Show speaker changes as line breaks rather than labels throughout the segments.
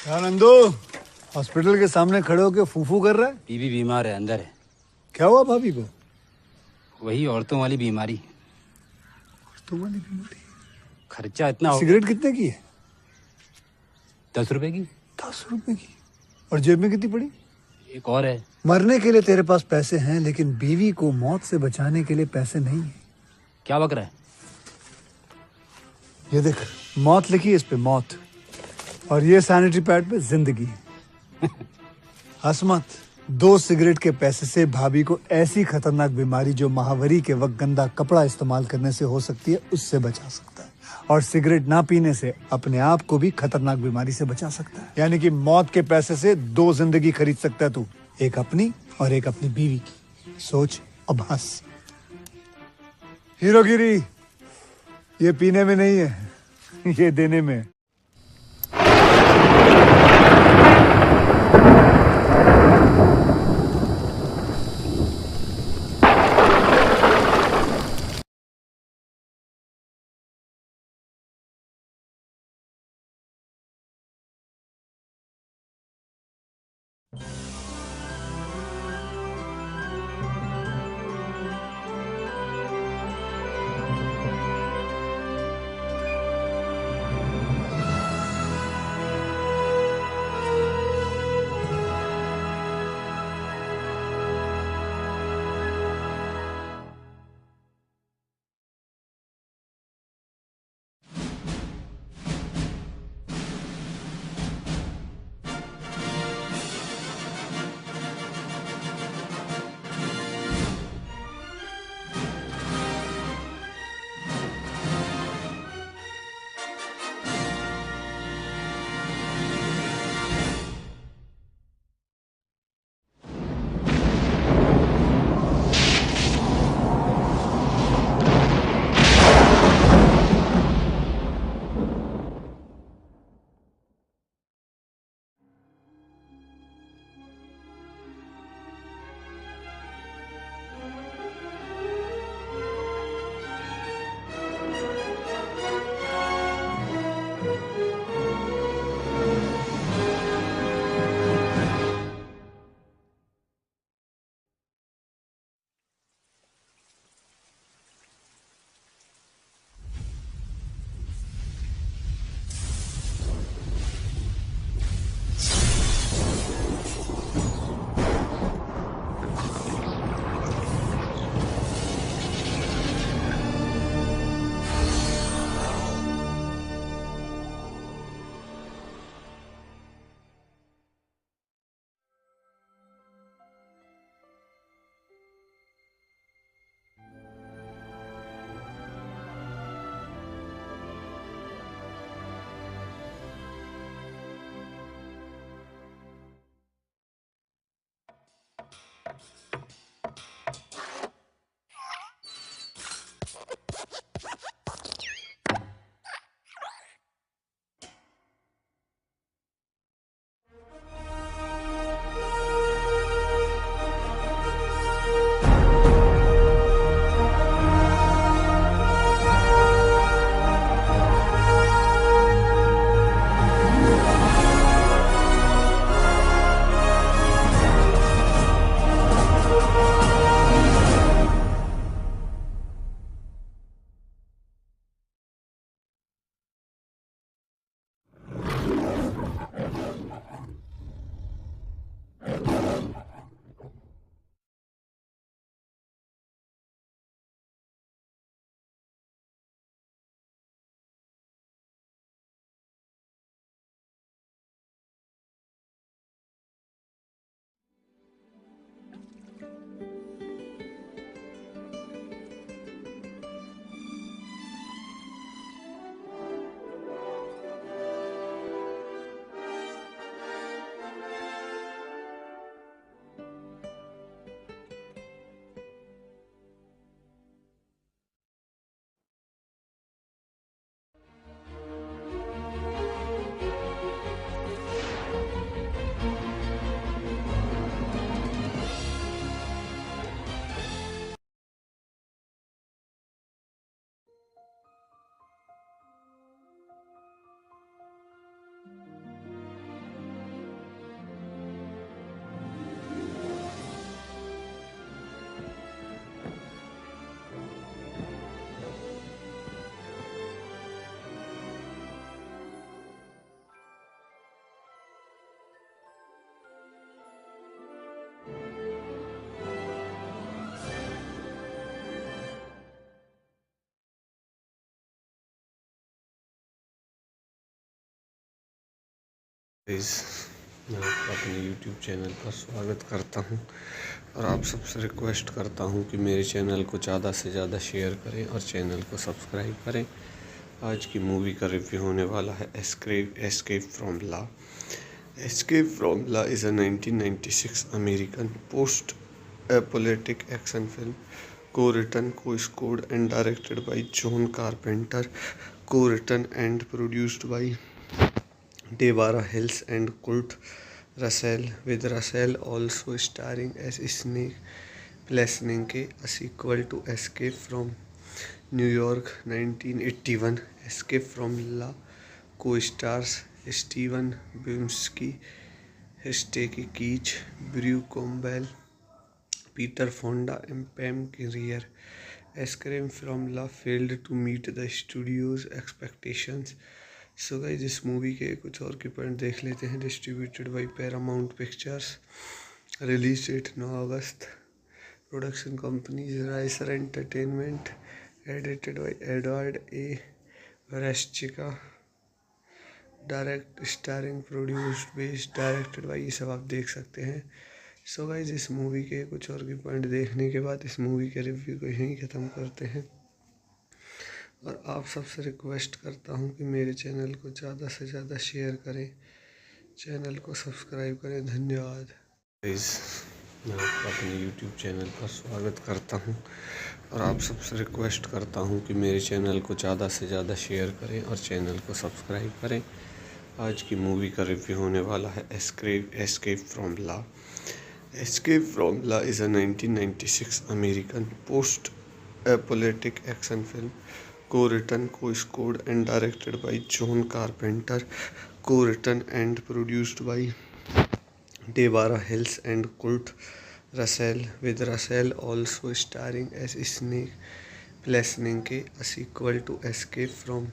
क्या नंदू हॉस्पिटल के सामने खड़े होके फूफू कर रहा है?
बीवी बीमार है, अंदर है।
क्या हुआ भाभी को?
वही औरतों वाली बीमारी।
तुम्हारी बीमारी?
खर्चा इतना हो।
सिगरेट कितने की है?
10 रुपए की।
10 रुपए की? और जेब में कितनी पड़ी?
एक और है।
मरने के लिए तेरे पास पैसे हैं, लेकिन बीवी को मौत से बचाने के लिए पैसे नहीं है।
क्या बक रहा है?
ये देख, मौत लिखी है इस पे, मौत। और ये सैनिटरी पैड पे जिंदगी। हंस मत। 2 सिगरेट के पैसे से भाभी को ऐसी खतरनाक बीमारी जो महावरी के वक्त गंदा कपड़ा इस्तेमाल करने से हो सकती है, उससे बचा सकता है। और सिगरेट ना पीने से अपने आप को भी खतरनाक बीमारी से बचा सकता है। यानी कि मौत के पैसे से 2 जिंदगी खरीद सकता है तू, एक अपनी और एक अपनी बीवी की। सोच अब हंस। हीरोगिरी ये पीने में नहीं है, ये देने में है।
गाइस, मैं आपका अपने YouTube चैनल पर स्वागत करता हूं और आप सबसे रिक्वेस्ट करता हूं कि मेरे चैनल को ज़्यादा से ज़्यादा शेयर करें और चैनल को सब्सक्राइब करें। आज की मूवी का रिव्यू होने वाला है escape from law. Escape from law is a 1996 American post apocalyptic action film co-written, co-scored and directed by John Carpenter, co-written and produced by Deborah Hills and Kurt Russell, with Russell also starring as Snake Plessnike, a sequel to Escape from New York 1981. Escape from La co-stars Steven Bumsky, Stacy Keach, Brew Campbell, Peter Fonda, and Pam Grier. Escape from La failed to meet the studio's expectations. So guys, इस movie के कुछ और की point देख लेते हैं। Distributed by Paramount pictures, release date 9 August, production company Rysher entertainment, edited by Edward A Warschilka, direct starring produced based directed by, ये सब आप देख सकते हैं। सो गाइस, इस मूवी के कुछ और की पॉइंट देखने के बाद इस मूवी के रिव्यू को यहीं ख़त्म करते हैं और आप सबसे रिक्वेस्ट करता हूँ कि मेरे चैनल को ज़्यादा से ज़्यादा शेयर करें, चैनल को सब्सक्राइब करें। धन्यवाद। गाइस, मैं आपका अपने YouTube चैनल पर स्वागत करता हूँ और आप सबसे रिक्वेस्ट करता हूँ कि मेरे चैनल को ज़्यादा से ज़्यादा शेयर करें और चैनल को सब्सक्राइब करें। आज की मूवी का रिव्यू होने वाला है escape from law. Escape from law is a 1996 American post apocalyptic action film co-written, co-scored and directed by John Carpenter, co-written and produced by Deborah Hills and Kurt Russell, with Russell also starring as Snake Plessnike, a sequel to Escape from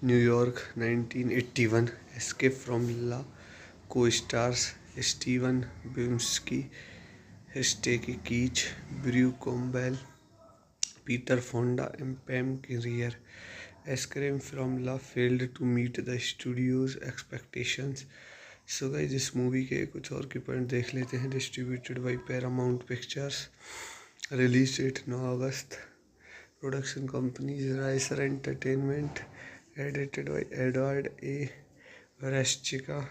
New York 1981. Escape from La co-stars Steven Bumsky, Stacy Keach, Brew Campbell, Peter Fonda, and Pam Grier. Escape from La failed to meet the studio's expectations. So guys, इस movie के कुछ और की point देख लेते हैं। Distributed by Paramount pictures, release date 9 August, production company Rysher entertainment, edited by Edward A Warschilka,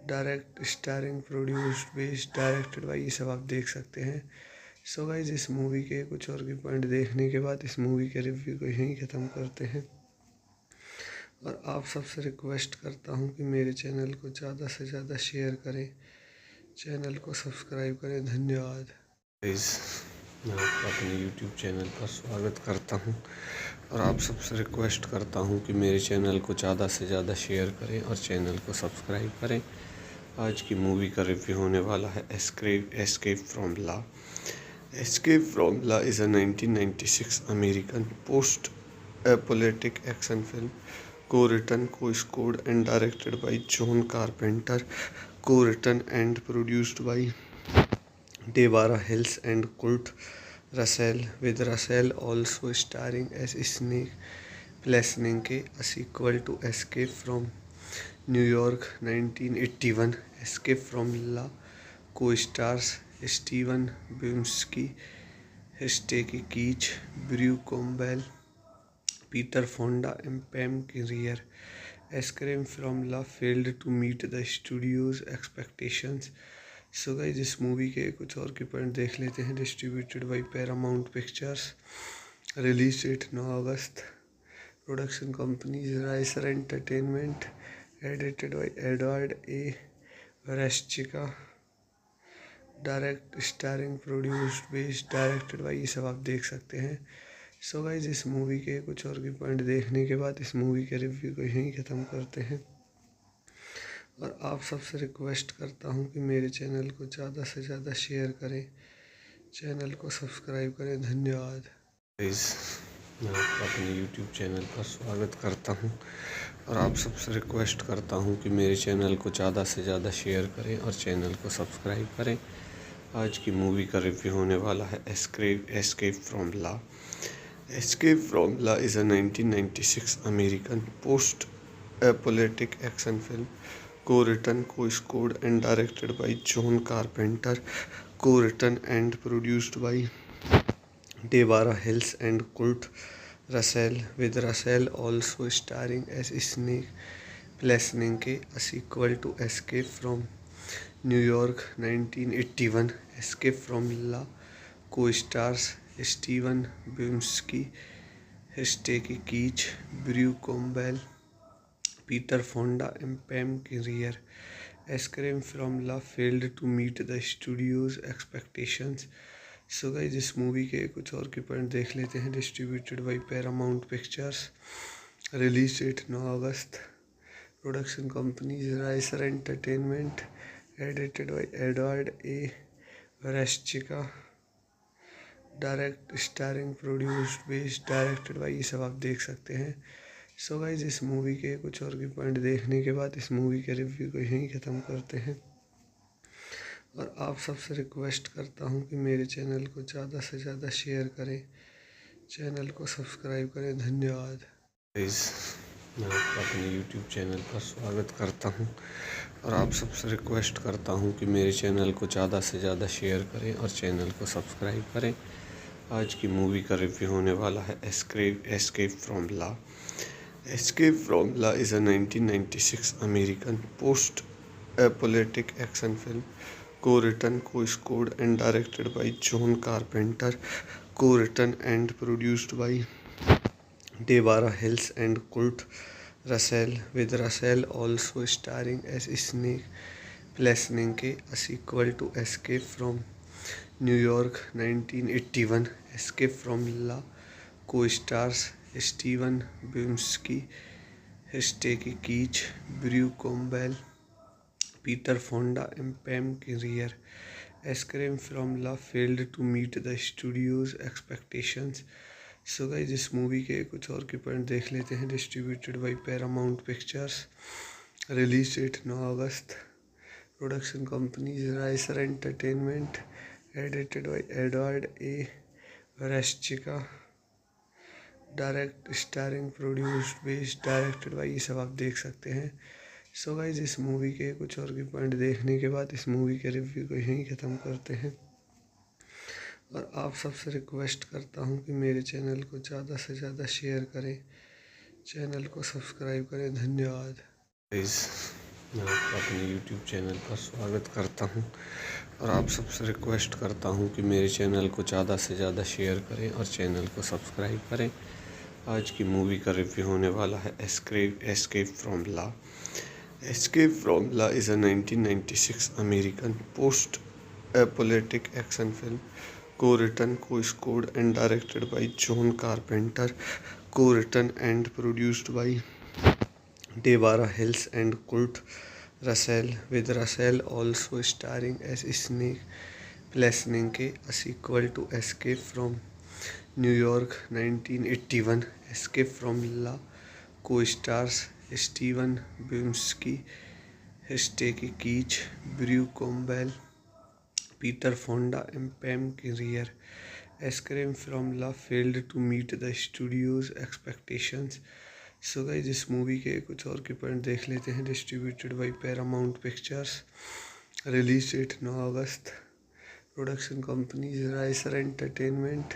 direct starring produced based directed by, ये सब आप देख सकते हैं। सो गाइस, इस मूवी के कुछ और की पॉइंट देखने के बाद इस मूवी के रिव्यू को यहीं ख़त्म करते हैं और आप सबसे रिक्वेस्ट करता हूँ कि मेरे चैनल को ज़्यादा से ज़्यादा शेयर करें, चैनल को सब्सक्राइब करें। धन्यवाद। गाइस, मैं आपका अपने YouTube चैनल पर स्वागत करता हूँ और आप सबसे रिक्वेस्ट करता हूँ कि मेरे चैनल को ज़्यादा से ज़्यादा शेयर करें और चैनल को सब्सक्राइब करें। आज की मूवी का रिव्यू होने वाला है escape from law. Escape from La is a 1996 American post-apocalyptic action film co-written, co-scored and directed by John Carpenter, co-written and produced by Deborah Hills and Kurt Russell, with Russell also starring as Snake Plessnike, a sequel to Escape from New York 1981. Escape from La co-stars Steven Bumsky, Stacy Keach, Brew Campbell, Peter Fonda, and Pam Grier. Escape from La failed to meet the studio's expectations. So guys, इस movie के कुछ और की point देख लेते हैं। Distributed by Paramount pictures, release date 9 August, production company Rysher entertainment, edited by Edward A Warschilka, direct starring produced based directed by, ये सब आप देख सकते हैं। सो गाइस, इस मूवी के कुछ और की पॉइंट देखने के बाद इस मूवी के रिव्यू को यहीं ख़त्म करते हैं और आप सबसे रिक्वेस्ट करता हूँ कि मेरे चैनल को ज़्यादा से ज़्यादा शेयर करें, चैनल को सब्सक्राइब करें। धन्यवाद। गाइस, मैं आपका अपने YouTube चैनल पर स्वागत करता हूँ और आप सबसे रिक्वेस्ट करता हूँ कि मेरे चैनल को ज़्यादा से ज़्यादा शेयर करें और चैनल को सब्सक्राइब करें। आज की मूवी का रिव्यू होने वाला है escape from law. Escape from La is a 1996 American post a politic action film, co-written, co-scored and directed by John Carpenter, co-written and produced by Deborah Hills and Kurt Russell, with Russell also starring as Snake Plessnike, a sequel to Escape from New York 1981. Escape from La co-stars Steven Bumsky, Stacy Keach, Brew Campbell, Peter Fonda and Pam Grier. Escape from La failed to meet the studio's expectations. So guys इस movie के कुछ और के point देख लेते हैं। Distributed by Paramount pictures, release date 9 August, production companies राइसर entertainment, edited by Edward A Warschilka, direct starring produced based directed by, ये सब आप देख सकते हैं। सो गाइस इस मूवी के कुछ और के पॉइंट देखने के बाद इस मूवी के रिव्यू को यहीं ख़त्म करते हैं और आप सबसे रिक्वेस्ट करता हूँ कि मेरे चैनल को ज़्यादा से ज़्यादा शेयर करें, चैनल को सब्सक्राइब करें। धन्यवाद। गाइस मैं आपका अपने YouTube चैनल पर स्वागत करता हूँ और आप सबसे रिक्वेस्ट करता हूँ कि मेरे चैनल को ज़्यादा से ज़्यादा शेयर करें और चैनल को सब्सक्राइब करें। आज की मूवी का रिव्यू होने वाला है escape from law. Escape from law is a 1996 American post apocalyptic action film, co-written, co-scored and directed by John Carpenter, co-written and produced by Deborah Hills and Kurt Russell, with Russell also starring as Snake Plessnike, a sequel to Escape from New York 1981. Escape from La co-stars Steven Bumsky, Stacy Keach, Brew Campbell, Peter Fonda and Pam Grier. Escape from La failed to meet the studio's expectations. So guys इस movie के कुछ और के point देख लेते हैं। Distributed by Paramount pictures, release date 9 August, production companies राइसर entertainment, edited by Edward A Warschilka, direct starring produced based directed by, ये सब आप देख सकते हैं। सो गाइस इस मूवी के कुछ और के पॉइंट देखने के बाद इस मूवी के रिव्यू को यहीं ख़त्म करते हैं और आप सबसे रिक्वेस्ट करता हूँ कि मेरे चैनल को ज़्यादा से ज़्यादा शेयर करें, चैनल को सब्सक्राइब करें। धन्यवाद। गाइस मैं आपका अपने YouTube चैनल पर स्वागत करता हूँ और आप सबसे रिक्वेस्ट करता हूँ कि मेरे चैनल को ज़्यादा से ज़्यादा शेयर करें और चैनल को सब्सक्राइब करें। आज की मूवी का रिव्यू होने वाला है escape from law. Escape from La is a 1996 American post-apocalyptic action film, co-written, co-scored and directed by John Carpenter, co-written and produced by Deborah Hills and Kurt Russell, with Russell also starring as Snake Plessnike, a sequel to Escape from New York 1981. Escape from La co-stars Steven Bumsky, Stacy Keach, Brew Campbell, Peter Fonda and Pam Grier. Escape from La failed to meet the studio's expectations. So guys इस movie के कुछ और के point देख लेते हैं। Distributed by Paramount pictures, release date 9 August, production companies राइसर entertainment,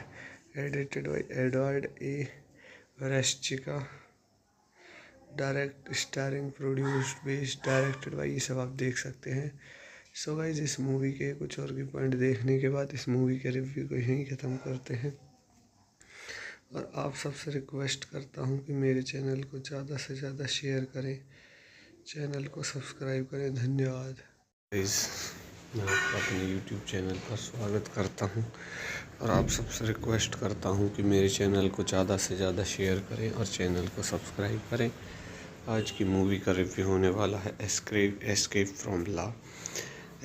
edited by Edward A Warschilka, direct starring produced based directed by, ये सब आप देख सकते हैं। सो गाइस इस मूवी के कुछ और के पॉइंट देखने के बाद इस मूवी के रिव्यू को यहीं ख़त्म करते हैं और आप सबसे रिक्वेस्ट करता हूँ कि मेरे चैनल को ज़्यादा से ज़्यादा शेयर करें, चैनल को सब्सक्राइब करें। धन्यवाद। गाइस मैं आपका अपने YouTube चैनल पर स्वागत करता हूँ और आप सबसे रिक्वेस्ट करता हूँ कि मेरे चैनल को ज़्यादा से ज़्यादा शेयर करें और चैनल को सब्सक्राइब करें। आज की मूवी का रिव्यू होने वाला है escape from law.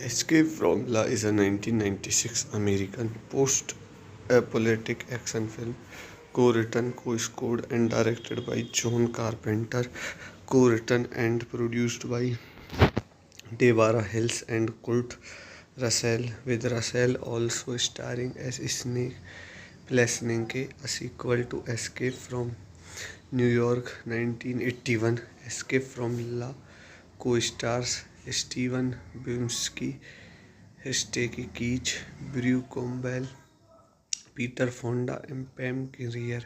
Escape from law is a 1996 American post-apocalyptic action film, co-written, co-scored and directed by John Carpenter, co-written and produced by Deborah Hills and Kurt Russell, with Russell also starring as Snake Plessnike, a sequel to Escape from New York 1981, Escape from La, co-stars Steven Bumsky, Stacy Keach, Brew Campbell, Peter Fonda and Pam Grier.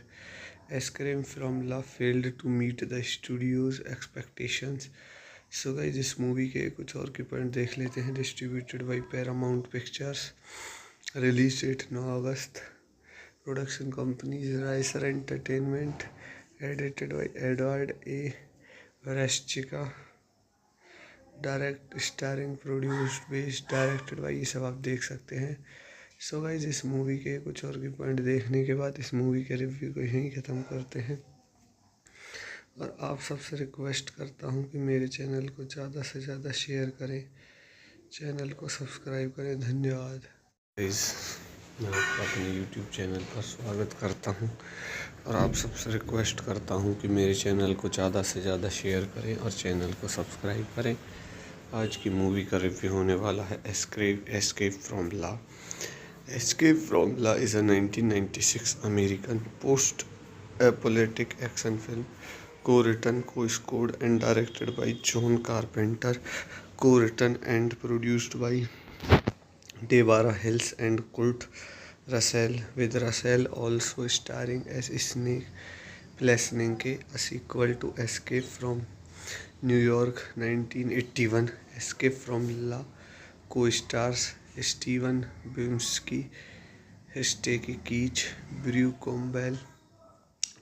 Escape from La failed to meet the studio's expectations. So guys इस movie के कुछ और के point देख लेते हैं। Distributed by Paramount pictures, release date 9 August, production companies राइसर entertainment, edited by Edward A रेस्चिका, direct starring produced based directed by, ये सब आप देख सकते हैं। सो गाइस इस मूवी के कुछ और के पॉइंट देखने के बाद इस मूवी के रिव्यू को यहीं ख़त्म करते हैं और आप सबसे रिक्वेस्ट करता हूँ कि मेरे चैनल को ज़्यादा से ज़्यादा शेयर करें, चैनल को सब्सक्राइब करें। धन्यवाद। गाइस मैं आपका अपने YouTube चैनल पर स्वागत करता हूँ और आप सबसे रिक्वेस्ट करता हूँ कि मेरे चैनल को ज़्यादा से ज़्यादा शेयर करें और चैनल को सब्सक्राइब करें। आज की मूवी का रिव्यू होने वाला है escape from La. Escape from La is a 1996 American post-apocalyptic action film, co-written, co-scored and directed by John Carpenter, co-written and produced by Deborah Hills and Kurt Russell, with Russell also starring as Snake Plessnike, a sequel to Escape from New York 1981. Escape from La co-stars Steven Bumsky, Stacy Keach, Brew Campbell,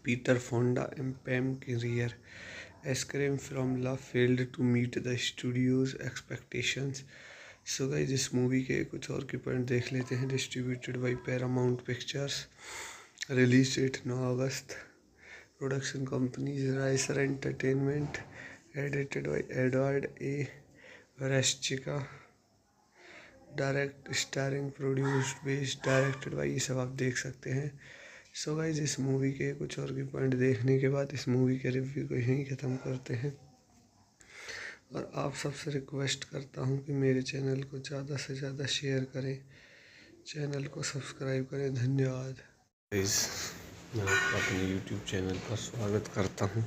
Peter Fonda and Pam Grier. Escape from La failed to meet the studio's expectations. So guys इस movie के कुछ और के point देख लेते हैं। Distributed by Paramount pictures, release date 9 August, production companies राइसर entertainment, edited by Edward A रेस्चिका, direct starring produced based directed by, ये सब आप देख सकते हैं। सो गाइस इस मूवी के कुछ और के पॉइंट देखने के बाद इस मूवी के रिव्यू को यहीं ख़त्म करते हैं और आप सबसे रिक्वेस्ट करता हूँ कि मेरे चैनल को ज़्यादा से ज़्यादा शेयर करें, चैनल को सब्सक्राइब करें। धन्यवाद। गाइस मैं आपका अपने YouTube चैनल पर स्वागत करता हूँ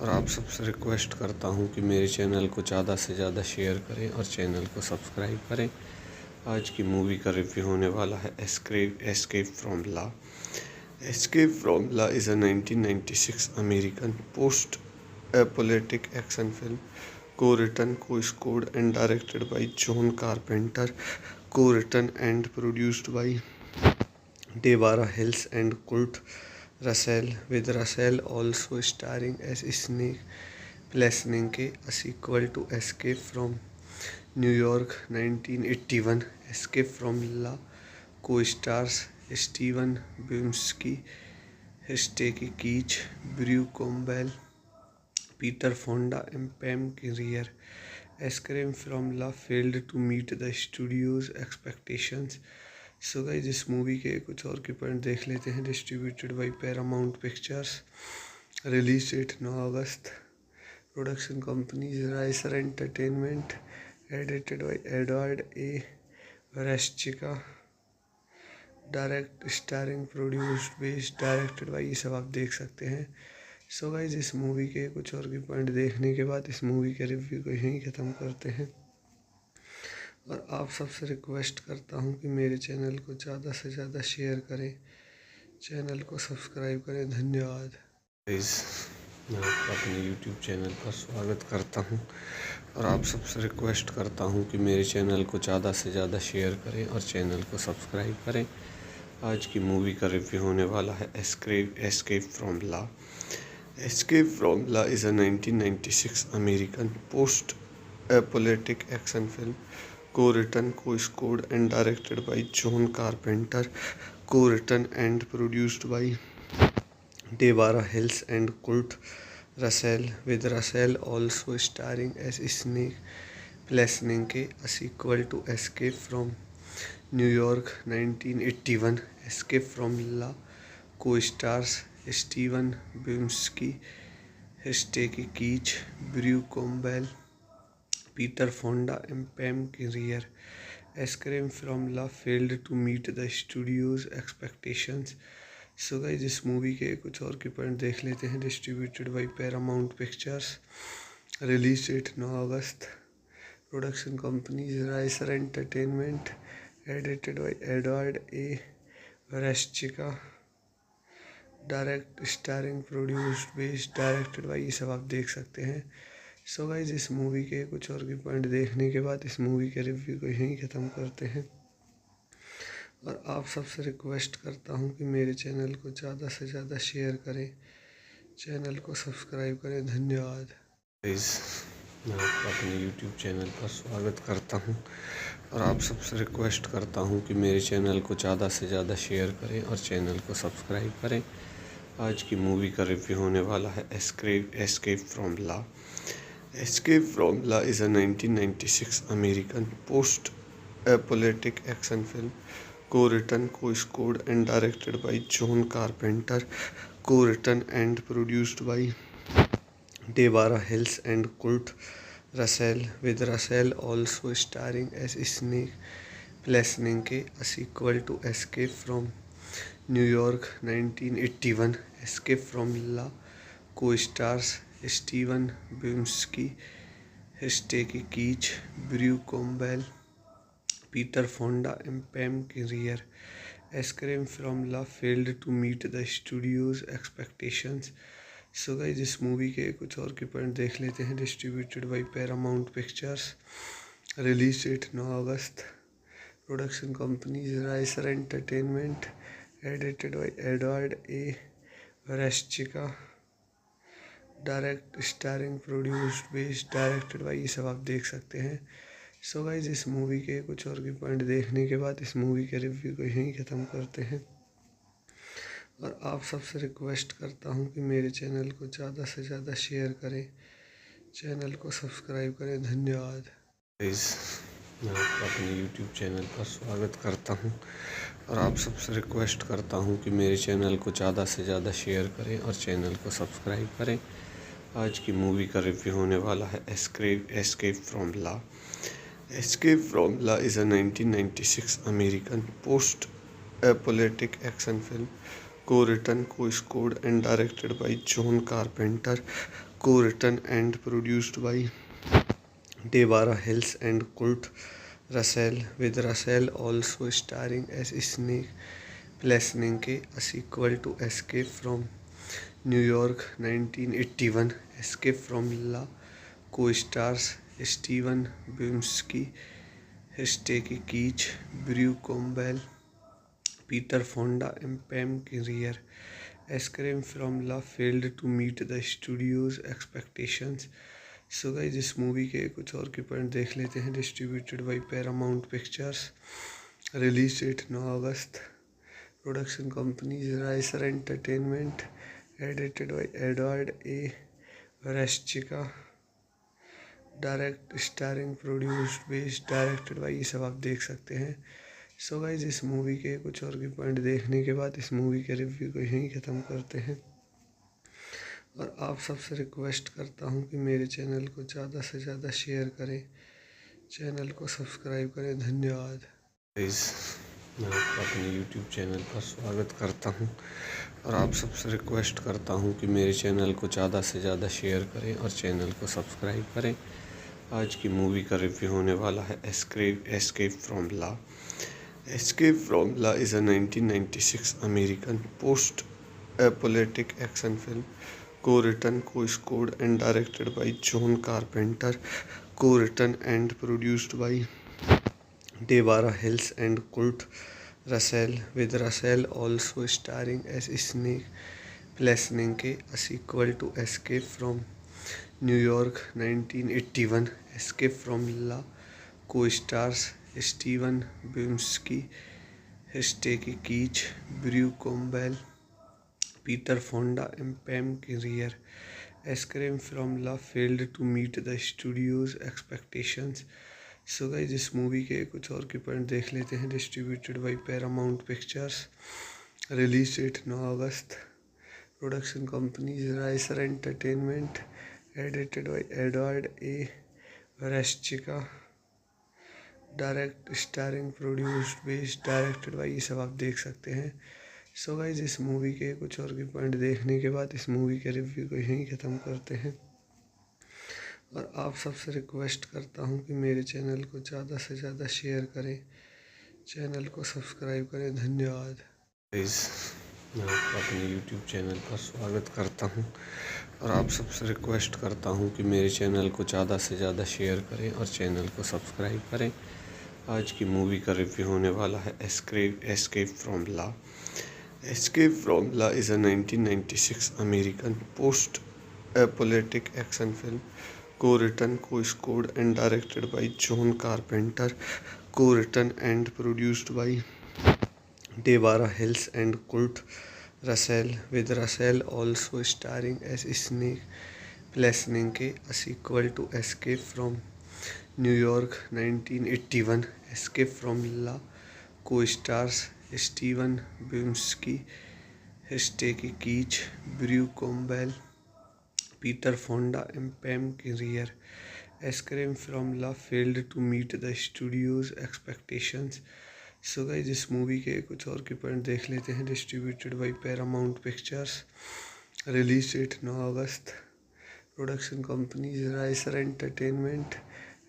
और आप सबसे रिक्वेस्ट करता हूँ कि मेरे चैनल को ज़्यादा से ज़्यादा शेयर करें और चैनल को सब्सक्राइब करें। आज की मूवी का रिव्यू होने वाला है escape from La. Escape from La is a 1996 American post-apocalyptic action film, co-written, co-scored and directed by John Carpenter, co-written and produced by Deborah Hills and Kurt Russell, with Russell also starring as Snake Plessnike, a sequel to Escape from New York 1981. Escape from La co-stars Steven Bumsky, Stacy Keach, Brew Campbell, Peter Fonda and Pam Grier. Escape from La failed to meet the studio's expectations. So guys इस movie के कुछ और के point देख लेते हैं। Distributed by Paramount pictures, release date 9 August, production companies राइसर entertainment, edited by Edward A रेस्चिका, direct starring produced based directed by, ये सब आप देख सकते हैं। सो गाइस इस मूवी के कुछ और के पॉइंट देखने के बाद इस मूवी के रिव्यू को यहीं ख़त्म करते हैं और आप सबसे रिक्वेस्ट करता हूँ कि मेरे चैनल को ज़्यादा से ज़्यादा शेयर करें, चैनल को सब्सक्राइब करें। धन्यवाद। गाइस मैं आपका अपने YouTube चैनल पर स्वागत करता हूँ और आप सबसे रिक्वेस्ट करता हूँ कि मेरे चैनल को ज़्यादा से ज़्यादा शेयर करें और चैनल को सब्सक्राइब करें। आज की मूवी का रिव्यू होने वाला है escape from La. Escape from La is a 1996 American post-apocalyptic action film, co-written, co-scored and directed by John Carpenter, co-written and produced by Deborah Hills and Kurt Russell, with Russell also starring as Snake Plessnike, a sequel to Escape from New York 1981. Escape from La co-stars Steven Bumsky, Stacy Keach, Brew Campbell, Peter Fonda and Pam Grier. Escape from La failed to meet the studio's expectations. So guys इस movie के कुछ और की point देख लेते हैं। Distributed by Paramount pictures, release date 9 August, production companies राइसर entertainment, edited by Edward A रेस्चिका, direct starring produced based directed by, ये सब आप देख सकते हैं। सो गाइस इस मूवी के कुछ और की पॉइंट देखने के बाद इस मूवी के रिव्यू को यहीं ख़त्म करते हैं और आप सबसे रिक्वेस्ट करता हूँ कि मेरे चैनल को ज़्यादा से ज़्यादा शेयर करें, चैनल को सब्सक्राइब करें। धन्यवाद। गाइस मैं आपका अपने YouTube चैनल पर स्वागत करता हूं और आप सबसे रिक्वेस्ट करता हूं कि मेरे चैनल को ज़्यादा से ज़्यादा शेयर करें और चैनल को सब्सक्राइब करें। आज की मूवी का रिव्यू होने वाला है escape from law. Escape from law is a 1996 American post apocalyptic action film co-written, co-scored and directed by John Carpenter, co-written and produced by Deborah Hills and Kurt Russell, with Russell also starring as Snake Plessnike, a sequel to Escape from New York 1981. Escape from La co-stars Steven Buscemi, Stacy Keach, Brew Campbell, Peter Fonda and Pam Grier. Escape from La failed to meet the studio's expectations. So guys इस movie के कुछ और के point देख लेते हैं। Distributed by Paramount pictures, release date 9 August, production companies राइसर entertainment, edited by Edward A रेस्चिका, direct starring produced based directed by, ये सब आप देख सकते हैं। सो गाइस इस मूवी के कुछ और की पॉइंट देखने के बाद इस मूवी के रिव्यू को यहीं ख़त्म करते हैं और आप सबसे रिक्वेस्ट करता हूं कि मेरे चैनल को ज़्यादा से ज़्यादा शेयर करें, चैनल को सब्सक्राइब करें। धन्यवाद। गाइस मैं आपका अपने YouTube चैनल पर स्वागत करता हूं और आप सबसे रिक्वेस्ट करता हूं कि मेरे चैनल को ज़्यादा से ज़्यादा शेयर करें और चैनल को सब्सक्राइब करें। आज की मूवी का रिव्यू होने वाला है escape from law. Escape from Law is a 1996 American post-apocalyptic action film co-written, co-scored and directed by John Carpenter, co-written and produced by Deborah Hills and Kurt Russell, with Russell also starring as Snake Plessnike, a sequel to Escape from New York 1981. Escape from Law co-stars Steven Buscemi, Stacy Keach, Brew Campbell, Peter Fonda and Pam Grier. Escape from Law failed to meet the studio's expectations. So guys इस movie के कुछ और के point देख लेते हैं। Distributed by Paramount pictures, release date 9 August, production companies राइसर entertainment, edited by Edward A रेस्चिका, direct starring produced based directed by, ये सब आप देख सकते हैं। सो गाइस इस मूवी के कुछ और के पॉइंट देखने के बाद इस मूवी के रिव्यू को यहीं ख़त्म करते हैं और आप सबसे रिक्वेस्ट करता हूं कि मेरे चैनल को ज़्यादा से ज़्यादा शेयर करें, चैनल को सब्सक्राइब करें। धन्यवाद। गाइस मैं आपका अपने YouTube चैनल पर स्वागत करता हूं और आप सबसे रिक्वेस्ट करता हूं कि मेरे चैनल को ज़्यादा से ज़्यादा शेयर करें और चैनल को सब्सक्राइब करें। आज की मूवी का रिव्यू होने वाला है escape from law. Escape from law is a 1996 American post apocalyptic action film co-written, co-scored and directed by John Carpenter, co-written and produced by Deborah Hills and Kurt Russell, with Russell also starring as Snake Plessnike, a sequel to Escape from New York 1981. Escape from Law co-stars Steven Buscemi, Stacy Keach, Brew Campbell, Peter Fonda and Pam Grier. Escape from Law failed to meet the studio's expectations. So guys इस movie के कुछ और के point देख लेते हैं। Distributed by Paramount pictures, release date 9 August, production companies राइसर entertainment, edited by Edward A रेस्चिका, direct starring produced based directed by, ये सब आप देख सकते हैं। सो गाइज इस मूवी के कुछ और भी पॉइंट देखने के बाद इस मूवी के रिव्यू को यहीं ख़त्म करते हैं। और आप सबसे रिक्वेस्ट करता हूँ कि मेरे चैनल को ज़्यादा से ज़्यादा शेयर करें, चैनल को सब्सक्राइब करें। धन्यवाद। गाइज मैं आपका अपने YouTube चैनल पर स्वागत करता हूँ और आप सबसे रिक्वेस्ट करता हूँ कि मेरे चैनल को ज़्यादा से ज़्यादा शेयर करें और चैनल को सब्सक्राइब करें। आज की मूवी का रिव्यू होने वाला है escape from law. Escape from La is a 1996 American post-apocalyptic action film, co-written, co-scored and directed by John Carpenter, co-written and produced by Deborah Hills and Kurt Russell, with Russell also starring as Snake Plessnike, a sequel to Escape from New York 1981. Escape from La co-stars Steven Buscemi, Stacy Keach, Brew Campbell, Peter Fonda and Pam Grier. Escape from La failed to meet the studio's expectations. So guys इस movie के कुछ और के point देख लेते हैं। Distributed by Paramount pictures, release date 9 August, production companies राइसर entertainment,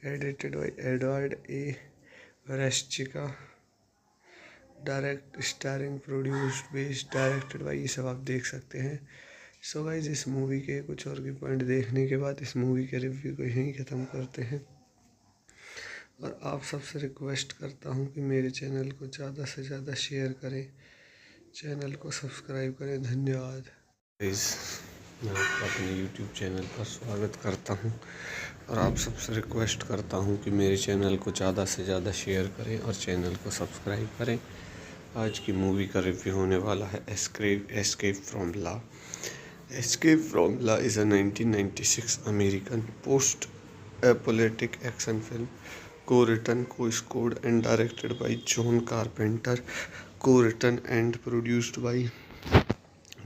edited by Edward A रेस्चिका, direct starring produced based directed by, ये सब आप देख सकते हैं। सो गाइस इस मूवी के कुछ और भी पॉइंट देखने के बाद इस मूवी के रिव्यू को यहीं ख़त्म करते हैं। और आप सबसे रिक्वेस्ट करता हूँ कि मेरे चैनल को ज़्यादा से ज़्यादा शेयर करें, चैनल को सब्सक्राइब करें। धन्यवाद। गाइस मैं आपका अपने YouTube चैनल पर स्वागत करता हूँ और आप सबसे रिक्वेस्ट करता हूँ कि मेरे चैनल को ज़्यादा से ज़्यादा शेयर करें और चैनल को सब्सक्राइब करें। आज की मूवी का रिव्यू होने वाला है escape from law. Escape from La is a 1996 American post-apocalyptic action film, co-written, co-scored and directed by John Carpenter, co-written and produced by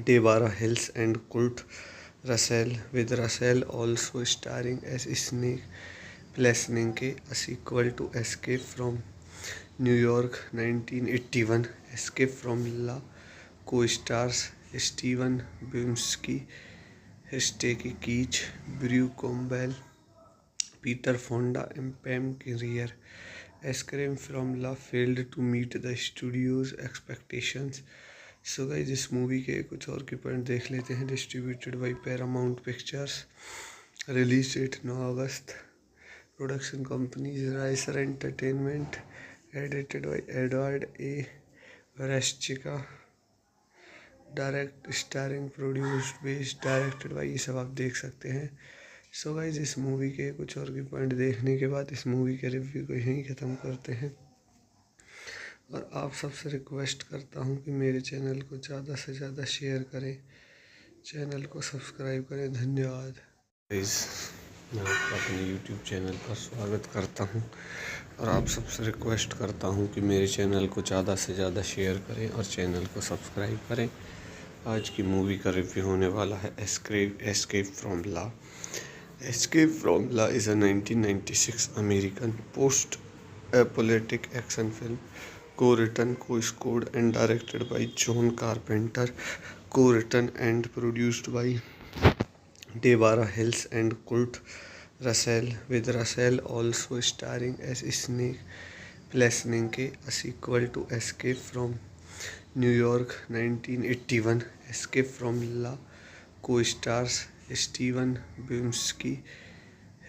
Deborah Hills and Kurt Russell, with Russell also starring as Snake Plessnike, a sequel to Escape from New York 1981. Escape from La co-stars Steven Buscemi, Stacy Keach, Brew Campbell, Peter Fonda and Pam Grier. Escape from La failed to meet the studio's expectations. So guys इस movie के कुछ और के point देख लेते हैं। Distributed by Paramount pictures, release date 9 August, production companies राइसर entertainment, edited by Edward A रेस्चिका, direct starring produced based directed by, ये सब आप देख सकते हैं। सो गाइस इस मूवी के कुछ और के पॉइंट देखने के बाद इस मूवी के रिव्यू को यहीं ख़त्म करते हैं। और आप सबसे रिक्वेस्ट करता हूँ कि मेरे चैनल को ज़्यादा से ज़्यादा शेयर करें, चैनल को सब्सक्राइब करें। धन्यवाद। गाइस मैं आपका अपने YouTube चैनल पर स्वागत करता हूँ और आप सबसे रिक्वेस्ट करता हूँ कि मेरे चैनल को ज़्यादा से ज़्यादा शेयर करें और चैनल को सब्सक्राइब करें। आज की मूवी का रिव्यू होने वाला है escape from law. Escape from La is a 1996 American post-apocalyptic action film, co-written, co-scored and directed by John Carpenter, co-written and produced by Deborah Hills and Kurt Russell, with Russell also starring as Snake Plessnike, a sequel to Escape from New York 1981. Escape from La co-stars Steven Buscemi,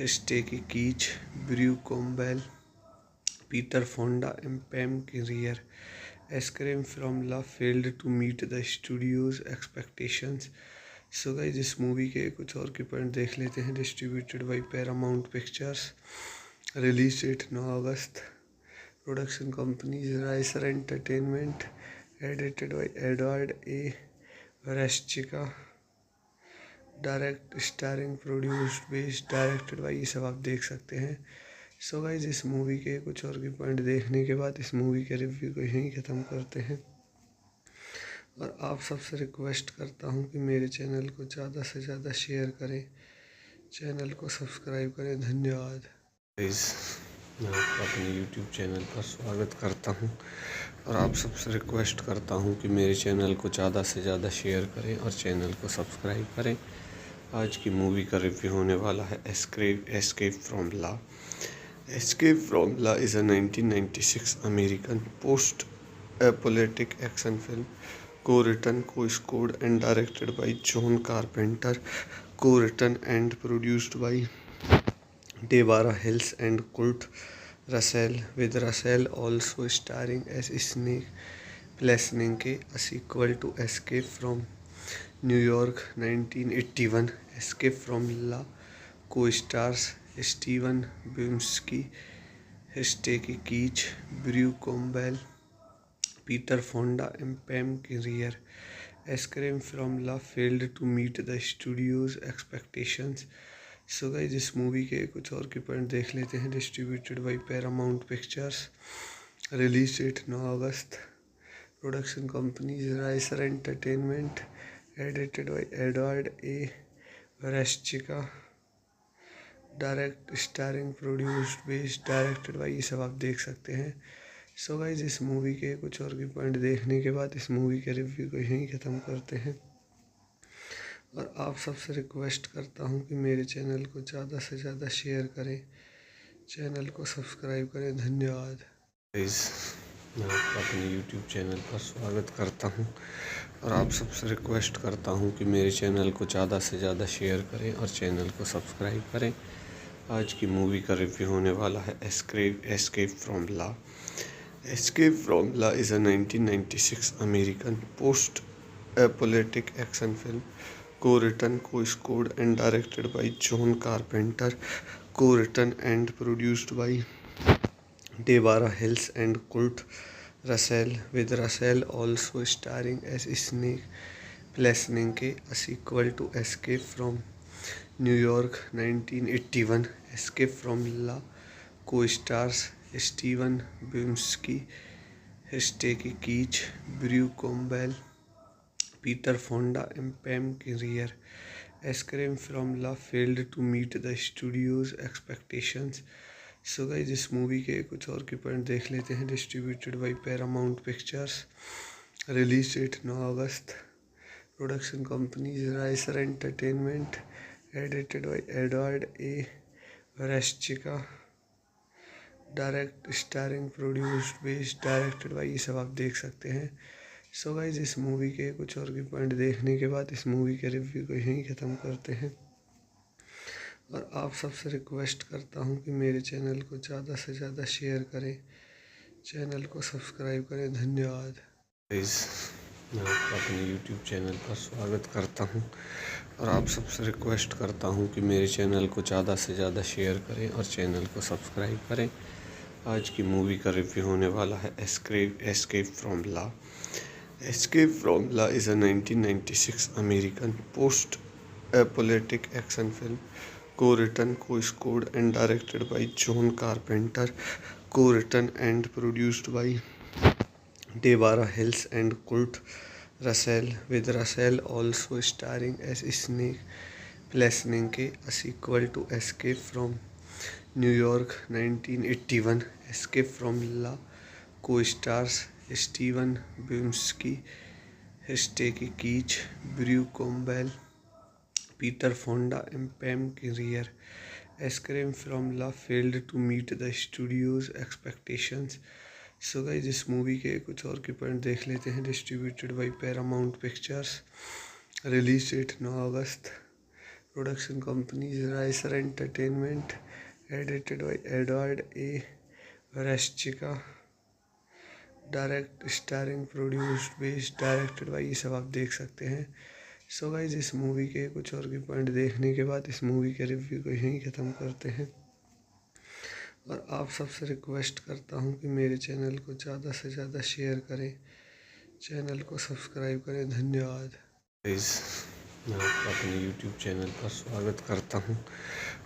Stacy Keach, Brew Campbell, Peter Fonda and Pam Grier. Escape from La failed to meet the studio's expectations. So guys इस movie के कुछ और के point देख लेते हैं। Distributed by Paramount pictures, release date 9 August, production companies राइसर entertainment, edited by Edward A रेस्चिका, direct starring produced based directed by, ये सब आप देख सकते हैं। सो गाइस इस मूवी के कुछ और के पॉइंट देखने के बाद इस मूवी के रिव्यू को यहीं ख़त्म करते हैं। और आप सबसे रिक्वेस्ट करता हूँ कि मेरे चैनल को ज़्यादा से ज़्यादा शेयर करें, चैनल को सब्सक्राइब करें। धन्यवाद। गाइस मैं आपका अपने YouTube चैनल पर स्वागत करता हूं और आप सबसे रिक्वेस्ट करता हूं कि मेरे चैनल को ज़्यादा से ज़्यादा शेयर करें और चैनल को सब्सक्राइब करें। आज की मूवी का रिव्यू होने वाला है escape from law. Escape from law is a 1996 American post apocalyptic action film co-written, co-scored and directed by John Carpenter, co-written and produced by Deborah Hills and Kurt Russell, with Russell also starring as Snake Plessnick, a sequel to Escape from New York 1981. Escape from La co-stars Steven Buscemi, Stacy Keach, Brew Campbell, Peter Fonda and Pam Grier. Escape from La failed to meet the studio's expectations. So guys इस movie के कुछ और के point देख लेते हैं। Distributed by Paramount pictures, release date 9 August, production companies राइसर entertainment, edited by Edward A रेस्चिका, direct starring produced based directed by, ये सब आप देख सकते हैं। सो गाइस इस मूवी के कुछ और के पॉइंट देखने के बाद इस मूवी के रिव्यू को यहीं ख़त्म करते हैं और आप सबसे रिक्वेस्ट करता हूं कि मेरे चैनल को ज़्यादा से ज़्यादा शेयर करें, चैनल को सब्सक्राइब करें। धन्यवाद। मैं आपका अपने YouTube चैनल पर स्वागत करता हूं और आप सबसे रिक्वेस्ट करता हूं कि मेरे चैनल को ज़्यादा से ज़्यादा शेयर करें और चैनल को सब्सक्राइब करें। आज की मूवी का रिव्यू होने वाला है escape from law. Escape from Law is a 1996 American post-apocalyptic action film co-written, co-scored and directed by John Carpenter, co-written and produced by Deborah Hills and Kurt Russell, with Russell also starring as Snake Plessnick, a sequel to Escape from New York 1981. Escape from Law co-stars Steven Buscemi, Stacy Keach, Brew Campbell, Peter Fonda and Pam Grier. Escape from La failed to meet the studio's expectations. So guys इस movie के कुछ और के point देख लेते हैं। Distributed by Paramount pictures, release date 9 August, production companies राइसर entertainment, edited by Edward A रेस्चिका, direct starring produced based directed by, ये सब आप देख सकते हैं। सो गाइस इस मूवी के कुछ और के पॉइंट देखने के बाद इस मूवी के रिव्यू को यहीं ख़त्म करते हैं और आप सबसे रिक्वेस्ट करता हूं कि मेरे चैनल को ज़्यादा से ज़्यादा शेयर करें, चैनल को सब्सक्राइब करें। धन्यवाद। मैं आपका अपने YouTube चैनल पर स्वागत करता हूं और आप सबसे रिक्वेस्ट करता हूं कि मेरे चैनल को ज़्यादा से ज़्यादा शेयर करें और चैनल को सब्सक्राइब करें। आज की मूवी का रिव्यू होने वाला है escape from law. Escape from Law is a 1996 American post-apocalyptic action film co-written, co-scored and directed by John Carpenter, co-written and produced by Deborah Hills and Kurt Russell, with Russell also starring as Snake Plessnick, a sequel to Escape from New York 1981. Escape from Law co-stars Steven Buscemi, Stacy Keach, Brew Campbell, Peter Fonda and Pam Grier. Escape from La failed to meet the studio's expectations. So guys इस movie के कुछ और के point देख लेते हैं। Distributed by Paramount pictures, release date 9 August, production companies राइसर entertainment, edited by Edward A रेस्चिका, direct starring produced based directed by, ये सब आप देख सकते हैं। सो गाइस इस मूवी के कुछ और के पॉइंट देखने के बाद इस मूवी के रिव्यू को यहीं ख़त्म करते हैं और आप सबसे रिक्वेस्ट करता हूं कि मेरे चैनल को ज़्यादा से ज़्यादा शेयर करें, चैनल को सब्सक्राइब करें। धन्यवाद। मैं आपका अपने YouTube चैनल पर स्वागत करता हूं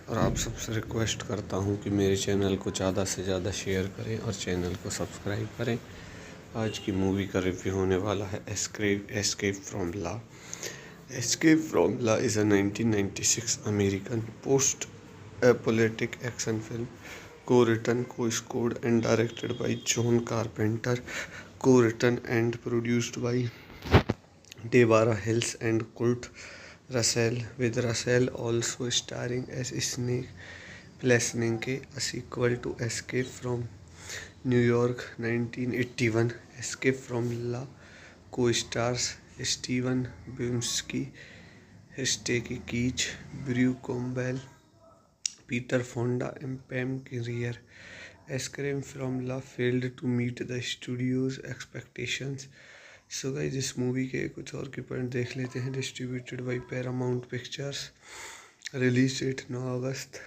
और आप सबसे रिक्वेस्ट करता हूं कि मेरे चैनल को ज़्यादा से ज़्यादा शेयर करें और चैनल को सब्सक्राइब करें। आज की मूवी का रिव्यू होने वाला है escape from law. Escape from law is a 1996 American post apocalyptic action film co-written, co-scored and directed by John Carpenter, co-written and produced by Deborah Hills and Kurt Russell, with Russell also starring as Snake Plessnike, a sequel to Escape from New York 1981. Escape from La co-stars Steven Bumsky, Stacy Keach, Brew Campbell, Peter Fonda and Pam Grier. Escape from La failed to meet the studio's expectations. So guys इस movie के कुछ और के point देख लेते हैं। Distributed by Paramount pictures, release date 9 August,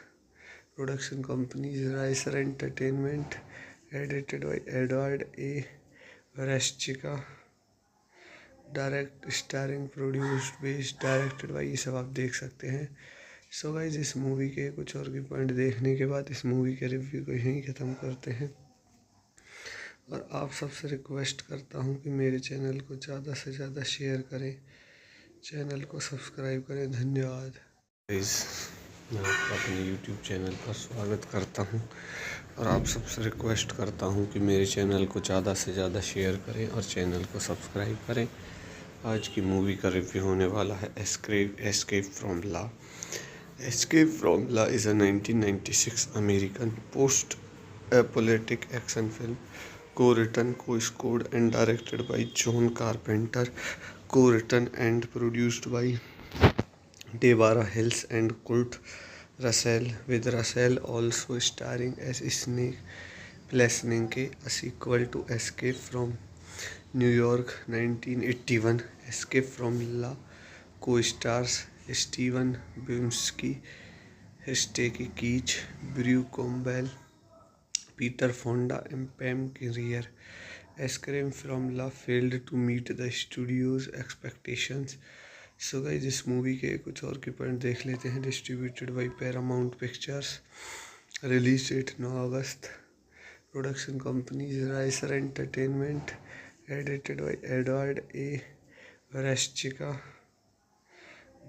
production companies राइसर entertainment, edited by Edward A रेस्चिका, direct starring produced based directed by, ये सब आप देख सकते हैं। सो गाइस इस मूवी के कुछ और के पॉइंट देखने के बाद इस मूवी के रिव्यू को यहीं ख़त्म करते हैं और आप सबसे रिक्वेस्ट करता हूं कि मेरे चैनल को ज़्यादा से ज़्यादा शेयर करें, चैनल को सब्सक्राइब करें। धन्यवाद। गाइस मैं आपका अपने YouTube चैनल पर स्वागत करता हूं और आप सबसे रिक्वेस्ट करता हूं कि मेरे चैनल को ज़्यादा से ज़्यादा शेयर करें और चैनल को सब्सक्राइब करें। आज की मूवी का रिव्यू होने वाला है escape from law. Escape from law is a 1996 American post apocalyptic action film, co-written, co-scored and directed by John Carpenter, co-written and produced by Deborah Hills and Kurt Russell, with Russell also starring as Snake Plessnike, a sequel to Escape from New York 1981. Escape from La co-stars Steven Bumsky, Stacy Keach, Brew Campbell, Peter Fonda and Pam Grier. Escape from La failed to meet the studio's expectations. So guys इस movie के कुछ और के point देख लेते हैं। Distributed by Paramount pictures, release date 9 August, production companies राइसर entertainment, edited by Edward A रेस्चिका,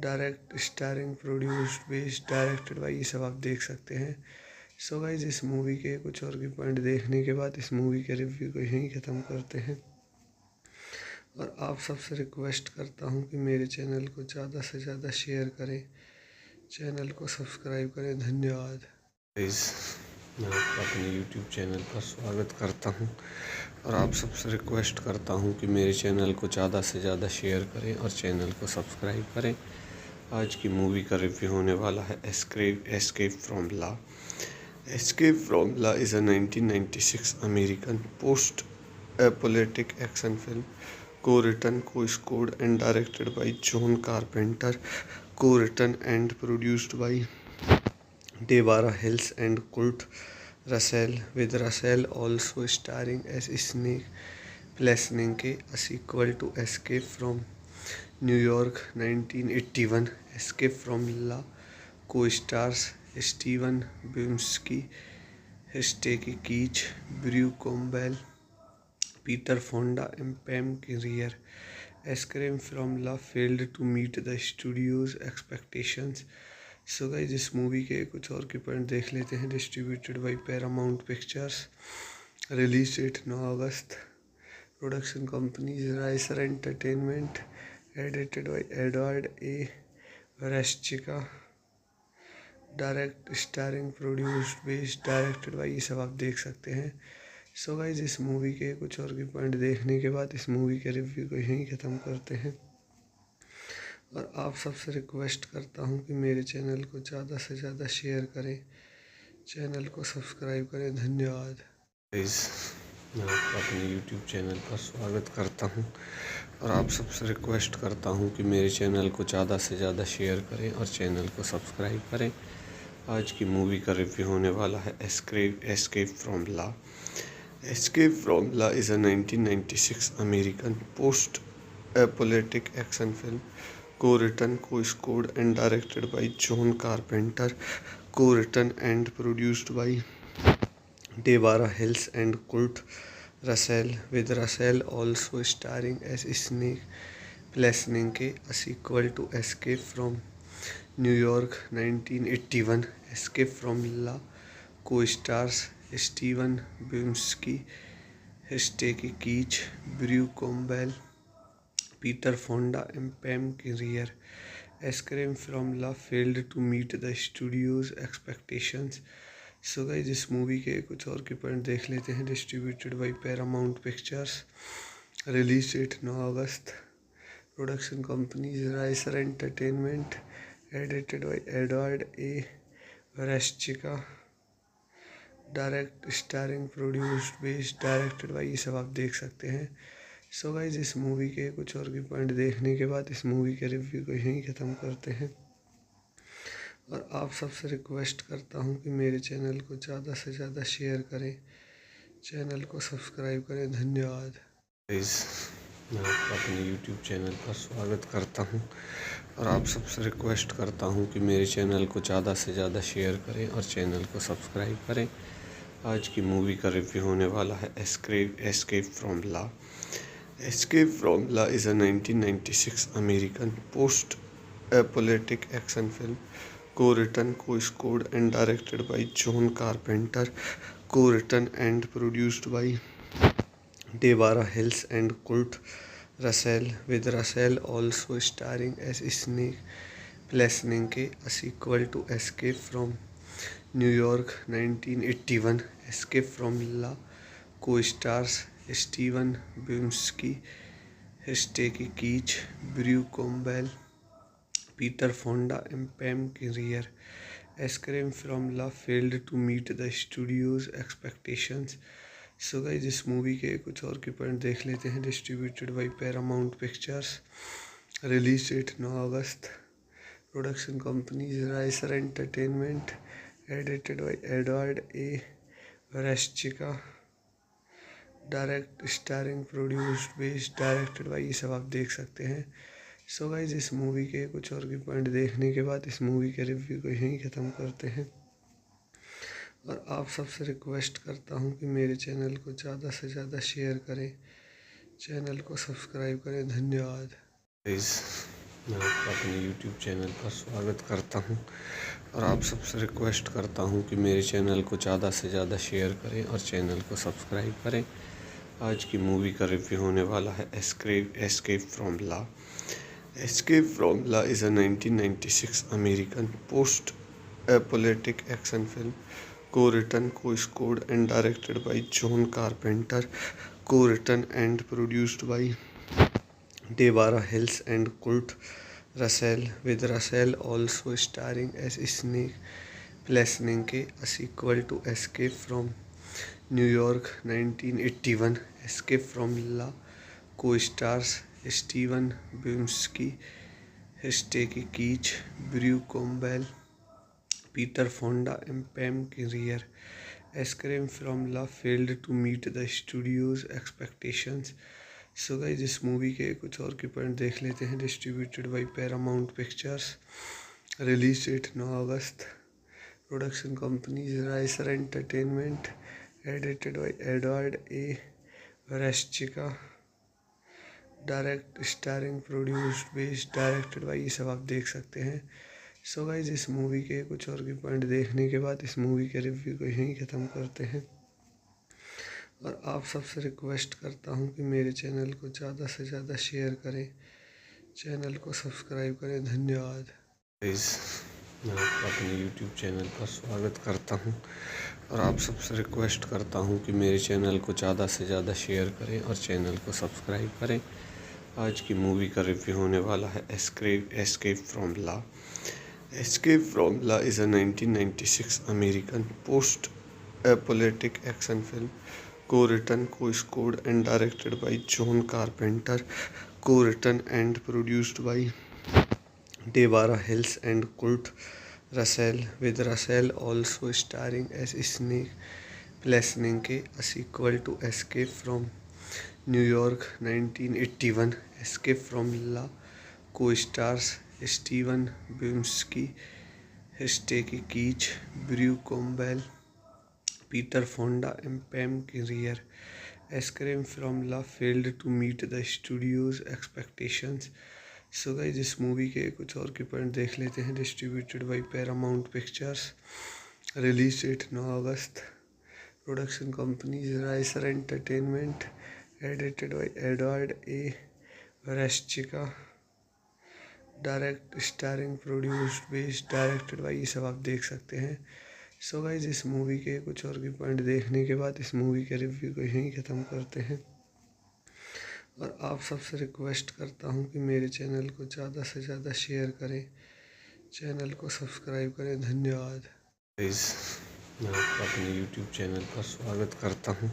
direct starring produced based directed by, ये सब आप देख सकते हैं। सो गाइस इस मूवी के कुछ और के पॉइंट देखने के बाद इस मूवी के रिव्यू को यहीं ख़त्म करते हैं और आप सबसे रिक्वेस्ट करता हूं कि मेरे चैनल को ज़्यादा से ज़्यादा शेयर करें, चैनल को सब्सक्राइब करें। धन्यवाद। गाइस मैं आपका अपने YouTube चैनल पर स्वागत करता हूं और आप सबसे रिक्वेस्ट करता हूं कि मेरे चैनल को ज़्यादा से ज़्यादा शेयर करें और चैनल को सब्सक्राइब करें। आज की मूवी का रिव्यू होने वाला है escape from law. Escape from La is a 1996 American post-apocalyptic action film, co-written, co-scored and directed by John Carpenter, co-written and produced by Deborah Hills and Kurt Russell, with Russell also starring as Snake Plessnike, a sequel to Escape from New York 1981. Escape from La co-stars Steven Bumsky, Stacy Keach, Brew Campbell, Peter Fonda and Pam Grier. Escape from La failed to meet the studio's expectations. So guys इस movie के कुछ और के point देख लेते हैं। Distributed by Paramount pictures, release date 9 August, production companies राइसर entertainment, edited by Edward A रेस्चिका, direct starring produced based directed by, ये सब आप देख सकते हैं। सो गाइस इस मूवी के कुछ और के पॉइंट देखने के बाद इस मूवी के रिव्यू को यहीं ख़त्म करते हैं और आप सबसे रिक्वेस्ट करता हूं कि मेरे चैनल को ज़्यादा से ज़्यादा शेयर करें, चैनल को सब्सक्राइब करें। धन्यवाद। गाइस मैं आपका अपने YouTube चैनल पर स्वागत करता हूं और आप सबसे रिक्वेस्ट करता हूं कि मेरे चैनल को ज़्यादा से ज़्यादा शेयर करें और चैनल को सब्सक्राइब करें। आज की मूवी का रिव्यू होने वाला है escape from law. Escape from law is a 1996 American post-apocalyptic action film, co-written, co-scored and directed by John Carpenter, co-written and produced by Deborah Hills and Kurt Russell, with Russell also starring as Snake Plessnike, a sequel to Escape from New York 1981. Escape from La co-stars Steven Biumsky, Stacey Keach, Brew Campbell, Peter Fonda, and Pam Grier. Scream from La failed to meet the studio's expectations. So guys इस movie के कुछ और के point देख लेते हैं। Distributed by Paramount pictures, release date 9 August, production companies राइसर entertainment, edited by Edward A रेस्चिका, direct starring produced based directed by, ये सब आप देख सकते हैं। सो गाइस इस मूवी के कुछ और के पॉइंट देखने के बाद इस मूवी के रिव्यू को यहीं ख़त्म करते हैं और आप सबसे रिक्वेस्ट करता हूं कि मेरे चैनल को ज़्यादा से ज़्यादा शेयर करें, चैनल को सब्सक्राइब करें। धन्यवाद। गाइस मैं आपका अपने YouTube चैनल पर स्वागत करता हूं और आप सबसे रिक्वेस्ट करता हूं कि मेरे चैनल को ज़्यादा से ज़्यादा शेयर करें और चैनल को सब्सक्राइब करें। आज की मूवी का रिव्यू होने वाला है escape from law. Escape from La is a 1996 American post-apocalyptic action film, co-written, co-scored and directed by John Carpenter, co-written and produced by Deborah Hills and Kurt Russell, with Russell also starring as Snake Plessnike, a sequel to Escape from New York 1981. Escape from La co-stars Steven Biumsky, Stacey Keach, Brew Campbell, Peter Fonda, and Pam Grier. Scream from La failed to meet the studio's expectations. So guys इस movie के कुछ और के point देख लेते हैं। Distributed by Paramount pictures, release date 9 August, production companies राइसर entertainment, edited by Edward A रेस्चिका, direct starring produced based directed by, ये सब आप देख सकते हैं। सो गाइस इस मूवी के कुछ और के पॉइंट देखने के बाद इस मूवी के रिव्यू को यहीं ख़त्म करते हैं और आप सबसे रिक्वेस्ट करता हूं कि मेरे चैनल को ज़्यादा से ज़्यादा शेयर करें, चैनल को सब्सक्राइब करें। धन्यवाद। गाइस मैं आपका अपने YouTube चैनल पर स्वागत करता हूं और आप सबसे रिक्वेस्ट करता हूं कि मेरे चैनल को ज़्यादा से ज़्यादा शेयर करें और चैनल को सब्सक्राइब करें। आज की मूवी का रिव्यू होने वाला है escape from law. Escape from law is a 1996 American post-apocalyptic action film, co-written, co-scored and directed by John Carpenter, co-written and produced by Deborah Hills and Kurt Russell, with Russell also starring as Snake Plessnike, a sequel to Escape from New York 1981. Escape from La co-stars Steven Biumsky, Stacey Keach, Brew Campbell, Peter Fonda, and Pam Grier. Scream from La failed to meet the studio's expectations. So guys इस movie के कुछ और के point देख लेते हैं। Distributed by Paramount pictures, release date 9 August, production companies राइसर entertainment, edited by Edward A रेस्चिका, direct starring produced based directed by, ये सब आप देख सकते हैं। सो गाइस इस मूवी के कुछ और के पॉइंट देखने के बाद इस मूवी के रिव्यू को यहीं ख़त्म करते हैं और आप सबसे रिक्वेस्ट करता हूं कि मेरे चैनल को ज़्यादा से ज़्यादा शेयर करें, चैनल को सब्सक्राइब करें। धन्यवाद। गाइस मैं आपका अपने YouTube चैनल पर स्वागत करता हूं और आप सबसे रिक्वेस्ट करता हूं कि मेरे चैनल को ज़्यादा से ज़्यादा शेयर करें और चैनल को सब्सक्राइब करें। आज की मूवी का रिव्यू होने वाला है escape from law. Escape from law is a 1996 American post-apocalyptic action film, co-written, co-scored and directed by John Carpenter, co-written and produced by Deborah Hills and Kurt Russell, with Russell also starring as Snake Plessnike, a sequel to Escape from New York 1981. Escape from La co-stars Steven Biumsky, Stacey Keach, Brew Campbell, Peter Fonda, and Pam Grier. Scream from La failed to meet the studio's expectations. So guys इस movie के कुछ और के point देख लेते हैं। Distributed by Paramount pictures, Release date 9 August. Production companies Riser Entertainment. Edited by Edward A. Vereshchika. Direct starring produced based directed by, ये सब आप देख सकते हैं। सो गाइज इस मूवी के कुछ और भी पॉइंट देखने के बाद इस मूवी के रिव्यू को यहीं ख़त्म करते हैं। और आप सबसे रिक्वेस्ट करता हूँ कि मेरे चैनल को ज़्यादा से ज़्यादा शेयर करें, चैनल को सब्सक्राइब करें। धन्यवाद। गाइज मैं आपका अपने YouTube चैनल पर स्वागत करता हूँ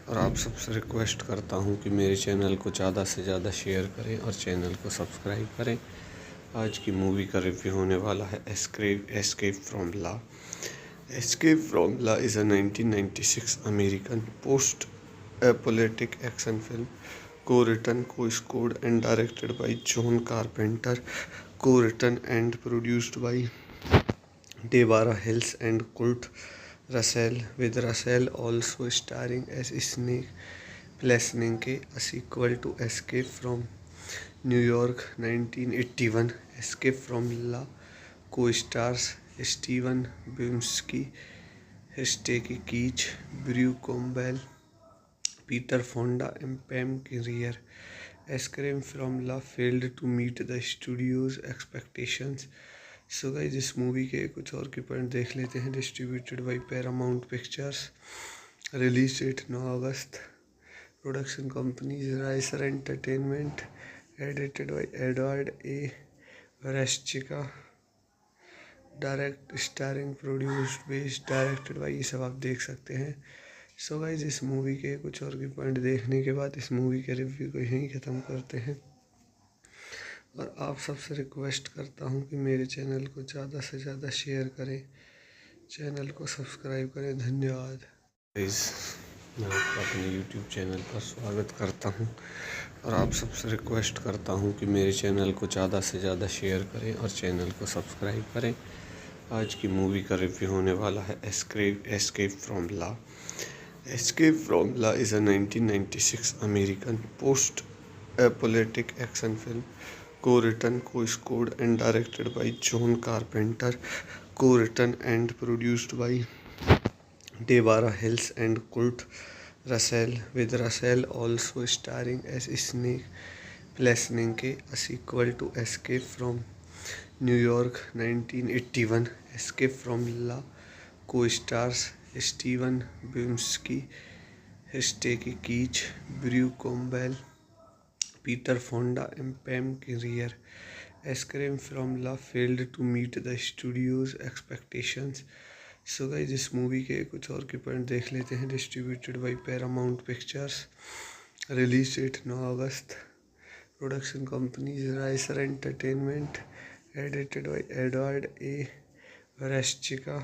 और आप सबसे रिक्वेस्ट करता हूँ कि मेरे चैनल को ज़्यादा से ज़्यादा शेयर करें और चैनल को सब्सक्राइब करें। आज की मूवी का रिव्यू होने वाला है escape from law. Escape from law is a 1996 American post apocalyptic action film co-written, co-scored and directed by John Carpenter, co-written and produced by Deborah Hills and Kurt Russell, with Russell also starring as Snake Plessnike, a sequel to Escape from New York 1981. Escape from Law co-stars Steven Bumsky, Stacy Keach, Brew Campbell, Peter Fonda and Pam Grier. Escape from Law failed to meet the studio's expectations. So guys इस movie के कुछ और के point देख लेते हैं। Distributed by Paramount pictures. Release date 9 August. Production companies राइसर entertainment. Edited by Edward A Warschilka. Direct starring produced based directed by, ये सब आप देख सकते हैं। सो गाइस इस मूवी के कुछ और के पॉइंट देखने के बाद इस मूवी के रिव्यू को यहीं ख़त्म करते हैं। और आप सबसे रिक्वेस्ट करता हूँ कि मेरे चैनल को ज़्यादा से ज़्यादा शेयर करें, चैनल को सब्सक्राइब करें। धन्यवाद। गाइस मैं आपका अपने YouTube चैनल पर स्वागत करता हूँ और आप सबसे रिक्वेस्ट करता हूँ कि मेरे चैनल को ज़्यादा से ज़्यादा शेयर करें और चैनल को सब्सक्राइब करें। आज की मूवी का रिव्यू होने वाला है escape from law. Escape from law is a 1996 American post apocalyptic action film co-written, co-scored and directed by John Carpenter, co-written and produced by Deborah Hills and Kurt Russell, with Russell also starring as Snake Plessnike, a sequel to Escape from New York 1981. Escape from Law co-stars Steven Bumsky, Stacy Keach, Brew Campbell, Peter Fonda and Pam Grier. Escape from Law failed to meet the studio's expectations. So guys इस movie के कुछ और के point देख लेते हैं। Distributed by Paramount pictures. Release date 9 August. Production companies राइसर entertainment. Edited by Edward A Warschilka.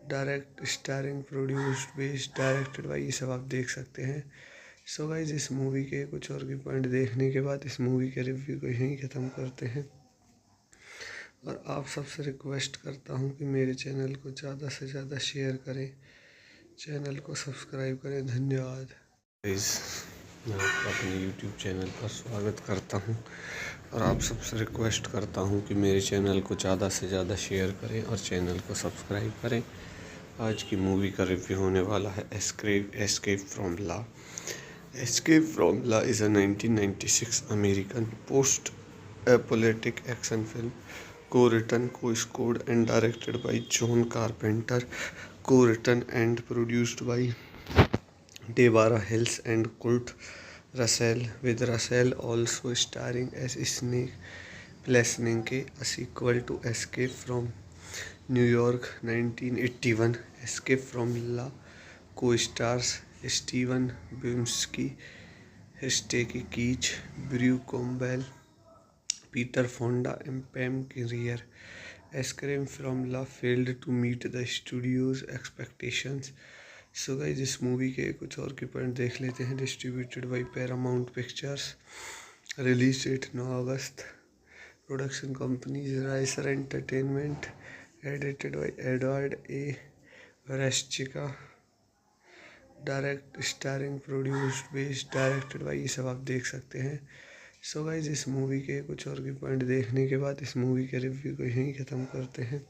Direct starring produced based directed by, ये सब आप देख सकते हैं। सो गाइज इस मूवी के कुछ और के पॉइंट देखने के बाद इस मूवी के रिव्यू को यहीं ख़त्म करते हैं। और आप सबसे रिक्वेस्ट करता हूँ कि मेरे चैनल को ज़्यादा से ज़्यादा शेयर करें, चैनल को सब्सक्राइब करें। धन्यवाद। गाइज मैं आपका अपने YouTube चैनल पर स्वागत करता हूँ और आप सबसे रिक्वेस्ट करता हूँ कि मेरे चैनल को ज़्यादा से ज़्यादा शेयर करें और चैनल को सब्सक्राइब करें। आज की मूवी का रिव्यू होने वाला है escape from law. Escape from Law is a 1996 American post-apocalyptic action film co-written, co-scored and directed by John Carpenter, co-written and produced by Deborah Hills and Kurt Russell, with Russell also starring as Snake Plessnike, a sequel to Escape from New York 1981. Escape from Law co-stars Steven Bumsky, Stacy Keach, Brew Campbell, Peter Fonda and Pam Grier. Escape from Law failed to meet the studio's expectations. So guys इस movie के कुछ और के point देख लेते हैं। Distributed by Paramount pictures. Release date 9 August. Production companies राइसर entertainment. Edited by Edward A Warschilka. Direct starring produced based directed by, ये सब आप देख सकते हैं। सो गाइज इस मूवी के कुछ और के पॉइंट देखने के बाद इस मूवी के रिव्यू को यहीं ख़त्म करते हैं।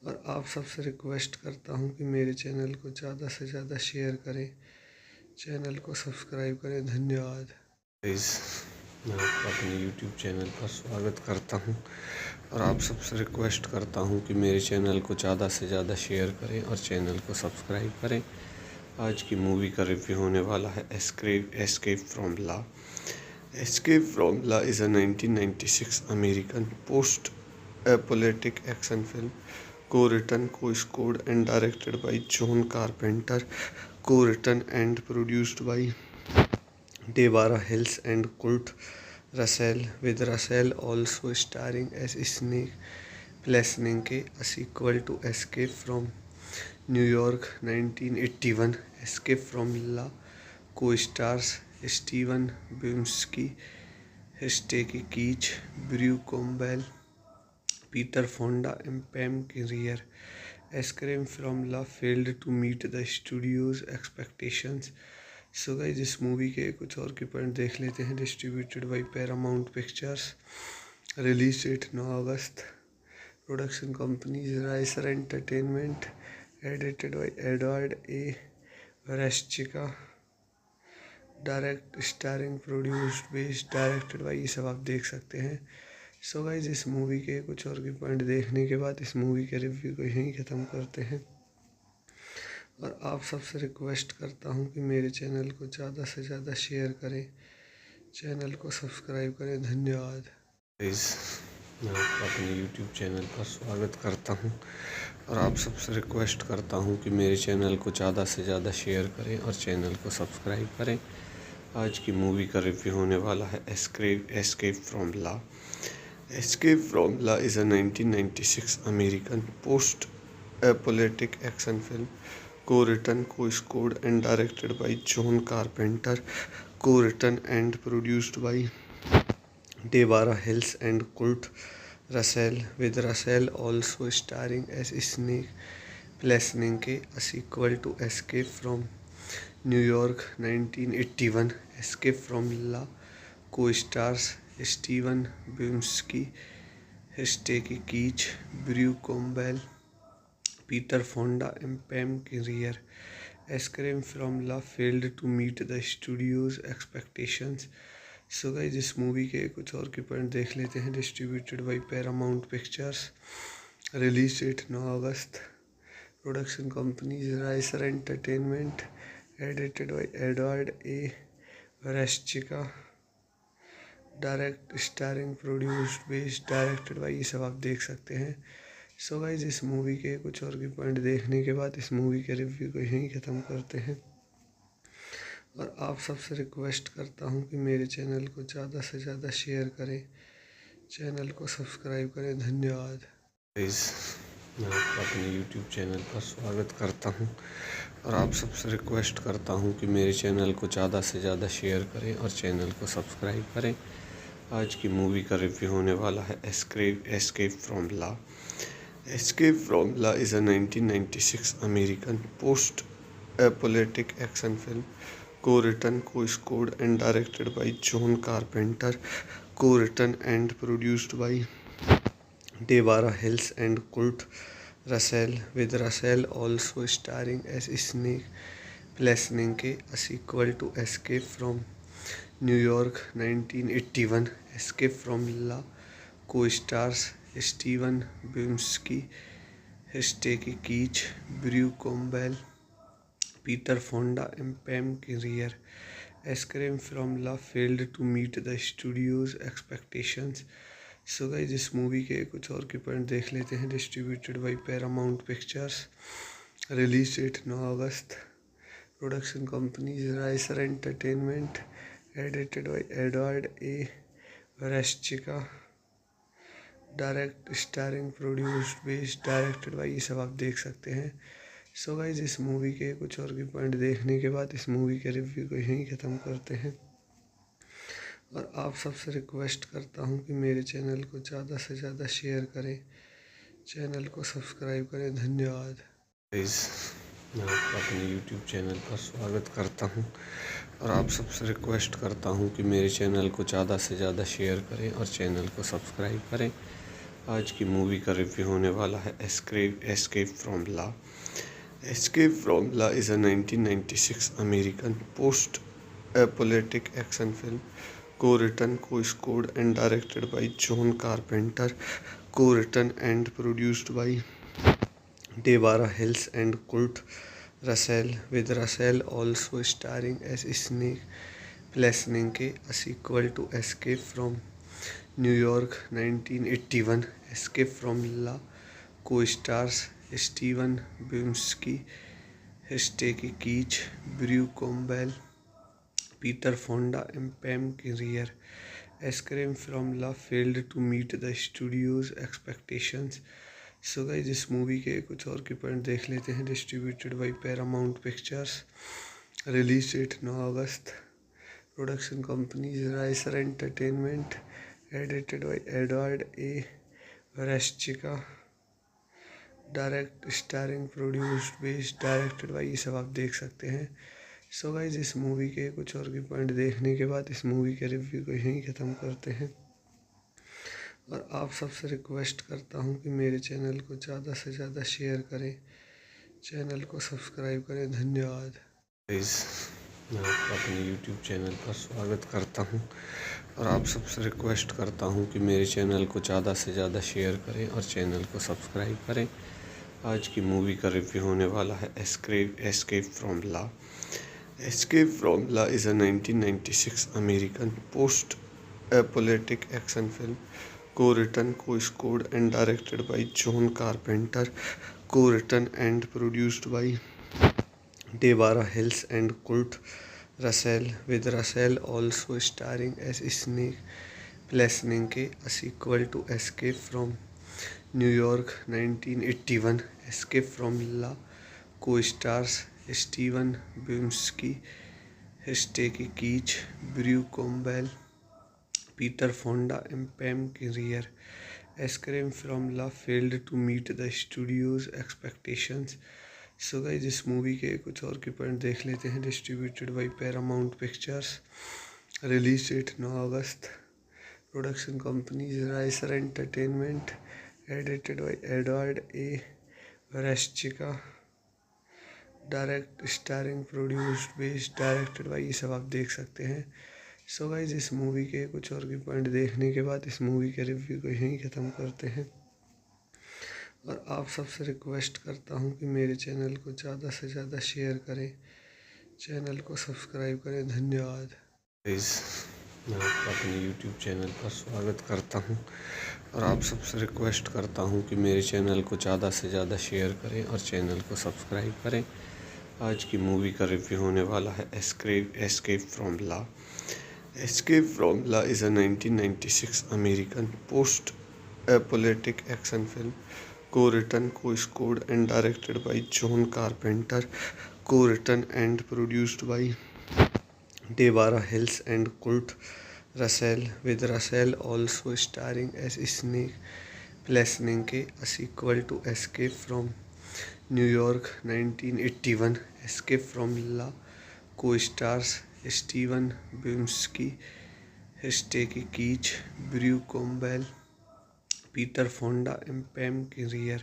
और आप सबसे रिक्वेस्ट करता हूँ कि मेरे चैनल को ज़्यादा से ज़्यादा शेयर करें, चैनल को सब्सक्राइब करें। धन्यवाद। गाइस, मैं आपका अपने YouTube चैनल पर स्वागत करता हूं और आप सबसे रिक्वेस्ट करता हूं कि मेरे चैनल को ज़्यादा से ज़्यादा शेयर करें और चैनल को सब्सक्राइब करें। आज की मूवी का रिव्यू होने वाला है escape from law. Escape from law is a 1996 American post apocalyptic action film, co-written, co-scored and directed by John Carpenter, co-written and produced by Deborah Hills and Kurt Russell, with Russell also starring as Snake Plessnike, a sequel to Escape from New York 1981. Escape from La co-stars Steven Bimsky, Stacy Keach, Brew Campbell, Peter Fonda and Pam Grier. Escape from La failed to meet the studio's expectations. So guys, इस movie के कुछ और के point देख लेते हैं। Distributed by Paramount pictures, release date 9 August, production companies राइसर entertainment, edited by Edward A रेस्चिका, direct starring produced based directed by, ये सब आप देख सकते हैं। सो गाइस, इस मूवी के कुछ और के पॉइंट देखने के बाद इस मूवी के रिव्यू को यहीं ख़त्म करते हैं और आप सबसे रिक्वेस्ट करता हूँ कि मेरे चैनल को ज़्यादा से ज़्यादा शेयर करें, चैनल को सब्सक्राइब करें। धन्यवाद। गाइस, मैं आपका अपने YouTube चैनल पर स्वागत करता हूँ और आप सबसे रिक्वेस्ट करता हूँ कि मेरे चैनल को ज़्यादा से ज़्यादा शेयर करें और चैनल को सब्सक्राइब करें। आज की मूवी का रिव्यू होने वाला है escape from law. Escape from law is a 1996 American post apocalyptic action film, co-written, co-scored and directed by John Carpenter, co-written and produced by Deborah Hills and Kurt Russell, with Russell also starring as Snake Plessnike, a sequel to Escape from New York 1981. Escape from La co-stars Steven Bimsky, Stacy Keach, Brew Campbell, Peter Fonda and Pam Grier. Escape from La failed to meet the studio's expectations. So guys, इस movie के कुछ और के point देख लेते हैं। Distributed by Paramount pictures, release date 9 August, production companies राइसर entertainment, edited by Edward A रेस्चिका, direct starring produced based directed by, ये सब आप देख सकते हैं। सो गाइस, इस मूवी के कुछ और के पॉइंट देखने के बाद इस मूवी के रिव्यू को यहीं ख़त्म करते हैं और आप सबसे रिक्वेस्ट करता हूँ कि मेरे चैनल को ज़्यादा से ज़्यादा शेयर करें, चैनल को सब्सक्राइब करें। धन्यवाद। गाइस, मैं आपका अपने YouTube चैनल पर स्वागत करता हूँ और आप सबसे रिक्वेस्ट करता हूँ कि मेरे चैनल को ज़्यादा से ज़्यादा शेयर करें और चैनल को सब्सक्राइब करें। आज की मूवी का रिव्यू होने वाला है escape from law. Escape from La is a 1996 American post-apocalyptic action film, co-written, co-scored and directed by John Carpenter, co-written and produced by Deborah Hills and Kurt Russell, with Russell also starring as Snake Plessnike, a sequel to Escape from New York 1981. Escape from La co-stars Steven Bimsky, Stacy Keach, Brew Campbell, Peter Fonda and Pam Grier. Escape from La failed to meet the studio's expectations. So guys, इस movie के कुछ और के point देख लेते हैं। Distributed by Paramount pictures, release date 9 August, production companies राइसर entertainment, edited by Edward A रेस्चिका, direct starring produced based directed by, ये सब आप देख सकते हैं। सो गाइस, इस मूवी के कुछ और के पॉइंट देखने के बाद इस मूवी के रिव्यू को यहीं ख़त्म करते हैं और आप सबसे रिक्वेस्ट करता हूँ कि मेरे चैनल को ज़्यादा से ज़्यादा शेयर करें, चैनल को सब्सक्राइब करें। धन्यवाद। गाइस, मैं आपका अपने YouTube चैनल पर स्वागत करता हूँ और आप सबसे रिक्वेस्ट करता हूँ कि मेरे चैनल को ज़्यादा से ज़्यादा शेयर करें और चैनल को सब्सक्राइब करें। आज की मूवी का रिव्यू होने वाला है escape from La. Escape from La is a 1996 American post apocalyptic action film, co-written, co-scored and directed by John Carpenter, co-written and produced by Deborah Hills and Kurt Russell, with Russell also starring as Snake Plessnike, a sequel to Escape from New York 1981. Escape from La co-stars Steven Bumsky, Stacy Keach, Brew Campbell, Peter Fonda and Pam Grier. Escape from La failed to meet the studio's expectations. So guys इस movie के कुछ और के point देख लेते हैं। Distributed by Paramount pictures, release date 9 August, production company Rysher entertainment, edited by Edward A रेस्चिका, direct starring produced based directed by, ये सब आप देख सकते हैं। सो गाइस इस मूवी के कुछ और के पॉइंट देखने के बाद इस मूवी के रिव्यू को यहीं ख़त्म करते हैं और आप सबसे रिक्वेस्ट करता हूं कि मेरे चैनल को ज़्यादा से ज़्यादा शेयर करें, चैनल को सब्सक्राइब करें। धन्यवाद। गाइस मैं आपका अपने यूट्यूब चैनल पर स्वागत करता हूं और आप सबसे रिक्वेस्ट करता हूं कि मेरे चैनल को ज़्यादा से ज़्यादा शेयर करें और चैनल को सब्सक्राइब करें। आज की मूवी का रिव्यू होने वाला है escape from La. Escape from La is a 1996 American post-apocalyptic action film, co-written, co-scored and directed by John Carpenter, co-written and produced by Deborah Hills and Kurt Russell, with Russell also starring as Snake Plessnike, a sequel to Escape from New York 1981. Escape from La co-stars Steven Bumsky, Stacy Keach, Brew Campbell, Peter Fonda and Pam Grier. Escape from La failed to meet the studio's expectations. So guys इस movie के कुछ और के point देख लेते हैं। Distributed by Paramount pictures, release date 9 August, production company Rysher entertainment, edited by Edward A रेस्चिका, direct starring produced based directed by, ये सब आप देख सकते हैं। सो गाइस इस मूवी के कुछ और के पॉइंट देखने के बाद इस मूवी के रिव्यू को यहीं ख़त्म करते हैं और आप सबसे रिक्वेस्ट करता हूं कि मेरे चैनल को ज़्यादा से ज़्यादा शेयर करें, चैनल को सब्सक्राइब करें। धन्यवाद। गाइस मैं आपका अपने यूट्यूब चैनल पर स्वागत करता हूं और आप सबसे रिक्वेस्ट करता हूं कि मेरे चैनल को ज़्यादा से ज़्यादा शेयर करें और चैनल को सब्सक्राइब करें। आज की मूवी का रिव्यू होने वाला है escape from La. Escape from La is a 1996 American post apocalyptic action film, co-written, co-scored and directed by John Carpenter, co-written and produced by Deborah Hills and Kurt Russell, with Russell also starring as Snake Plessnike, a sequel to Escape from New York 1981. Escape from La co-stars Steven Bumsky, Stacy Keach, Brew Campbell, Peter Fonda and Pam Grier.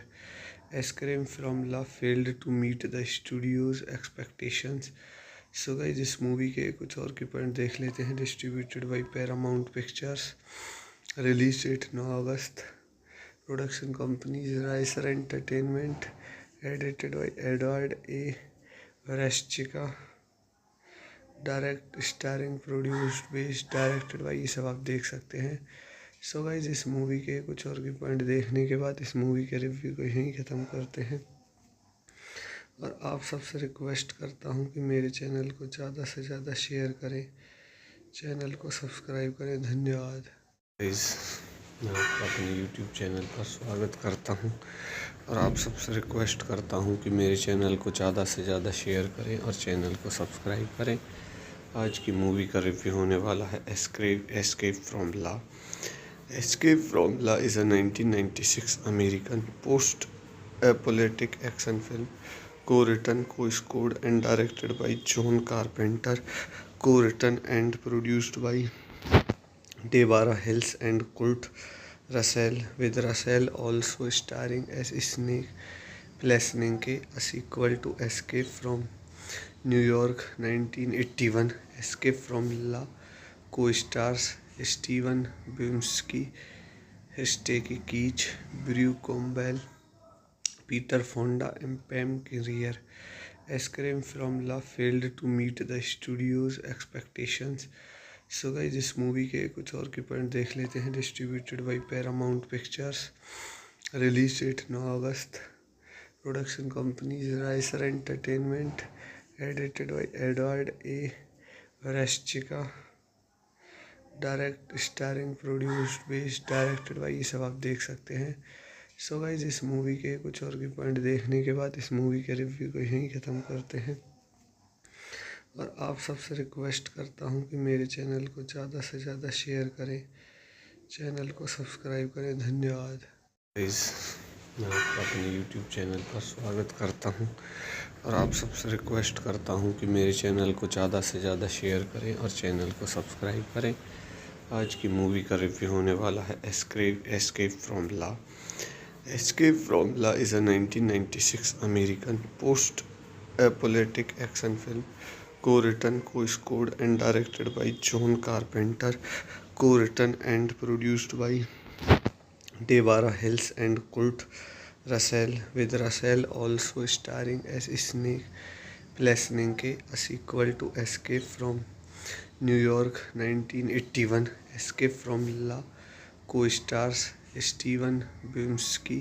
Escape from La failed to meet the studio's expectations. So guys इस movie के कुछ और के point देख लेते हैं। Distributed by Paramount pictures, release date 9 August, production company Rysher entertainment, edited by Edward A रेस्चिका, direct starring produced based directed by, ये सब आप देख सकते हैं। सो गाइस इस मूवी के कुछ और के पॉइंट देखने के बाद इस मूवी के रिव्यू को यहीं ख़त्म करते हैं और आप सबसे रिक्वेस्ट करता हूं कि मेरे चैनल को ज़्यादा से ज़्यादा शेयर करें, चैनल को सब्सक्राइब करें। धन्यवाद। गाइस मैं आपका अपने यूट्यूब चैनल पर स्वागत करता हूं और आप सबसे रिक्वेस्ट करता हूं कि मेरे चैनल को ज़्यादा से ज़्यादा शेयर करें और चैनल को सब्सक्राइब करें। आज की मूवी का रिव्यू होने वाला है escape from La. Escape from La is a 1996 American post-apocalyptic action film, co-written, co-scored and directed by John Carpenter, co-written and produced by Deborah Hills and Kurt Russell, with Russell also starring as Snake Plessning, a sequel to Escape from New York 1981. Escape from La co-stars Steven Bumsky, Stacy Keach, Brew Campbell, Peter Fonda, and Pam Grier. Escape from La failed to meet the studio's expectations. So guys इस movie के कुछ और की point देख लेते हैं। Distributed by Paramount pictures, release date 9 August, production companies राइसर entertainment, edited by Edward A रेस्चिका, direct starring produced based directed by, ये सब आप देख सकते हैं। सो गाइस इस मूवी के कुछ और की पॉइंट देखने के बाद इस मूवी के रिव्यू को यहीं ख़त्म करते हैं और आप सबसे रिक्वेस्ट करता हूँ कि मेरे चैनल को ज़्यादा से ज़्यादा शेयर करें, चैनल को सब्सक्राइब करें। धन्यवाद। गाइस मैं आपका अपने YouTube चैनल पर स्वागत करता हूँ और आप सबसे रिक्वेस्ट करता हूँ कि मेरे चैनल को ज़्यादा से ज़्यादा शेयर करें और चैनल को सब्सक्राइब करें। आज की मूवी का रिव्यू होने वाला है escape from law. Escape from law is a 1996 American post apocalyptic action film, co-written, co-scored and directed by John Carpenter, co-written and produced by Deborah Hills and Kurt Russell, with Russell also starring as Snake Plessning, a sequel to Escape from New York 1981. Escape from La co-stars Steven Bumsky,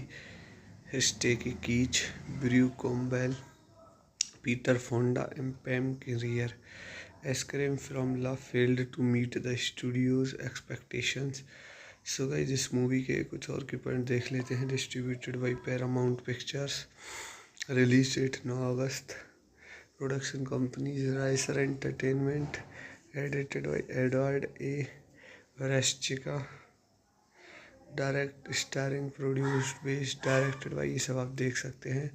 Stacy Keach, Brew Campbell, Peter Fonda, and Pam Grier. Escape from La failed to meet the studio's expectations. So guys इस movie के कुछ और की point देख लेते हैं। Distributed by Paramount pictures, release date 9 August, production companies राइसर entertainment, edited by Edward A रेस्चिका, direct starring produced based directed by, ये सब आप देख सकते हैं।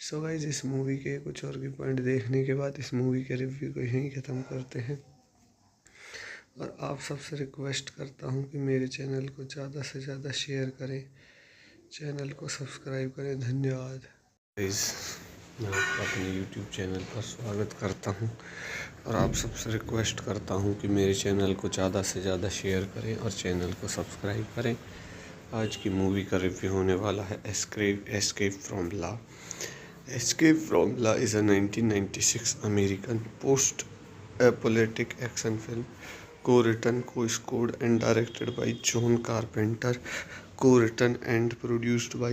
सो गाइस इस मूवी के कुछ और की पॉइंट देखने के बाद इस मूवी के रिव्यू को यहीं ख़त्म करते हैं और आप सबसे रिक्वेस्ट करता हूँ कि मेरे चैनल को ज़्यादा से ज़्यादा शेयर करें, चैनल को सब्सक्राइब करें। धन्यवाद। गाइस मैं आपका अपने YouTube चैनल पर स्वागत करता हूँ और आप सबसे रिक्वेस्ट करता हूँ कि मेरे चैनल को ज़्यादा से ज़्यादा शेयर करें और चैनल को सब्सक्राइब करें। आज की मूवी का रिव्यू होने वाला है escape from law. Escape from La is a 1996 American post-apocalyptic action film, co-written, co-scored and directed by John Carpenter, co-written and produced by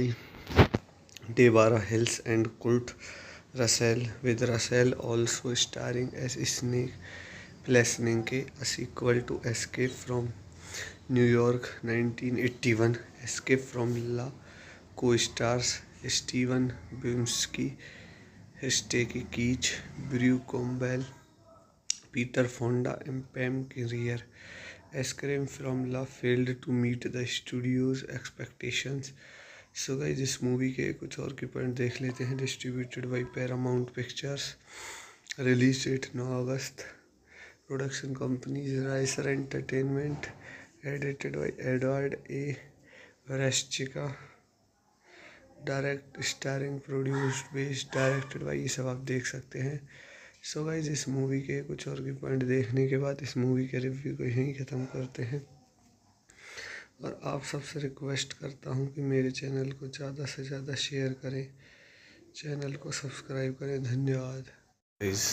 Deborah Hills and Kurt Russell, with Russell also starring as Snake Plessning, a sequel to Escape from New York 1981. Escape from La co-stars Steven Bumsky, Stacy Keach, Brew Campbell, Peter Fonda, and Pam Grier. Escape from La failed to meet the studio's expectations. So guys इस movie के कुछ और की point देख लेते हैं। Distributed by Paramount pictures, release date 9 August, production companies राइसर entertainment, edited by Edward A रेस्चिका, direct starring produced based directed by, ये सब आप देख सकते हैं। सो गाइस इस मूवी के कुछ और की पॉइंट देखने के बाद इस मूवी के रिव्यू को यहीं ख़त्म करते हैं और आप सबसे रिक्वेस्ट करता हूँ कि मेरे चैनल को ज़्यादा से ज़्यादा शेयर करें, चैनल को सब्सक्राइब करें। धन्यवाद। गाइस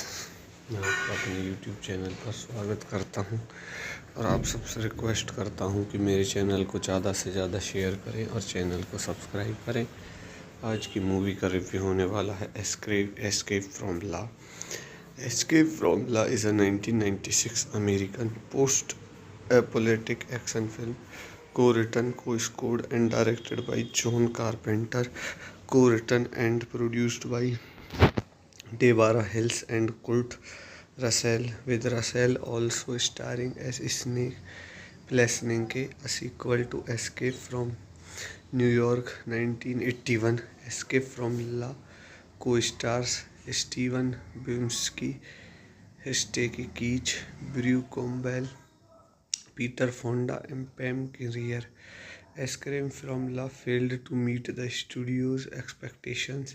मैं आपका अपने YouTube चैनल पर स्वागत करता हूँ और आप सबसे रिक्वेस्ट करता हूँ कि मेरे चैनल को ज़्यादा से ज़्यादा शेयर करें और चैनल को सब्सक्राइब करें। आज की मूवी का रिव्यू होने वाला है escape from law. Escape from law is a 1996 American post-apocalyptic action film, co-written, co-scored and directed by John Carpenter, co-written and produced by Deborah Hills and Kurt Russell, with Russell also starring as Snake Plessning, a sequel to Escape from New York 1981. Escape from La co-stars Steven Bumsky, Stacy Keach, Brew Campbell, Peter Fonda, and Pam Grier. Escape from La failed to meet the studio's expectations.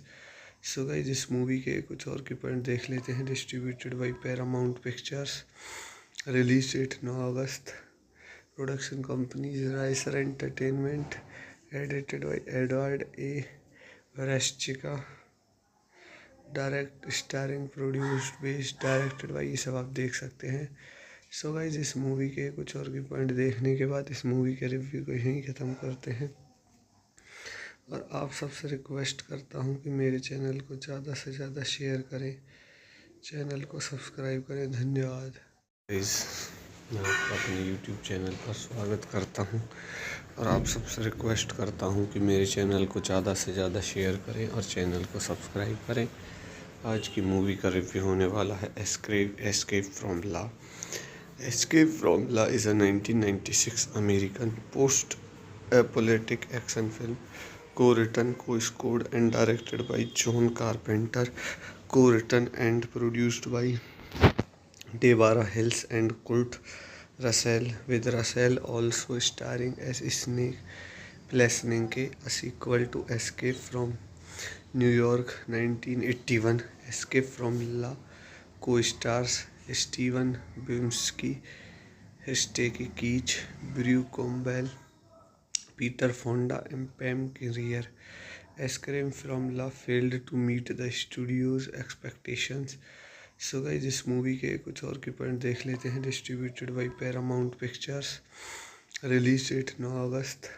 So guys इस movie के कुछ और के point देख लेते हैं। Distributed by Paramount pictures, release date 9 August, production companies राइसर entertainment, edited by Edward A रेस्चिका, direct starring produced based directed by, ये सब आप देख सकते हैं। सो गाइस इस मूवी के कुछ और के पॉइंट देखने के बाद इस मूवी के रिव्यू को यहीं ख़त्म करते हैं और आप सबसे रिक्वेस्ट करता हूँ कि मेरे चैनल को ज़्यादा से ज़्यादा शेयर करें, चैनल को सब्सक्राइब करें। धन्यवाद। गाइस मैं आपका अपने YouTube चैनल पर स्वागत करता हूं और आप सबसे रिक्वेस्ट करता हूं कि मेरे चैनल को ज़्यादा से ज़्यादा शेयर करें और चैनल को सब्सक्राइब करें। आज की मूवी का रिव्यू होने वाला है escape from law. Escape from law is a 1996 American post apocalyptic action film, co-written, co-scored and directed by John Carpenter, co-written and produced by Deborah Hills and Kurt Russell, with Russell also starring as Snake Plessnike, a sequel to Escape from New York 1981. Escape from La co-stars Steven Bumsky, Stacy Keach, Brew Campbell, Peter Fonda and Pam Grier. Escape from La failed to meet the studio's expectations. So guys इस movie के कुछ और के point देख लेते हैं। Distributed by Paramount pictures, release date 9 August,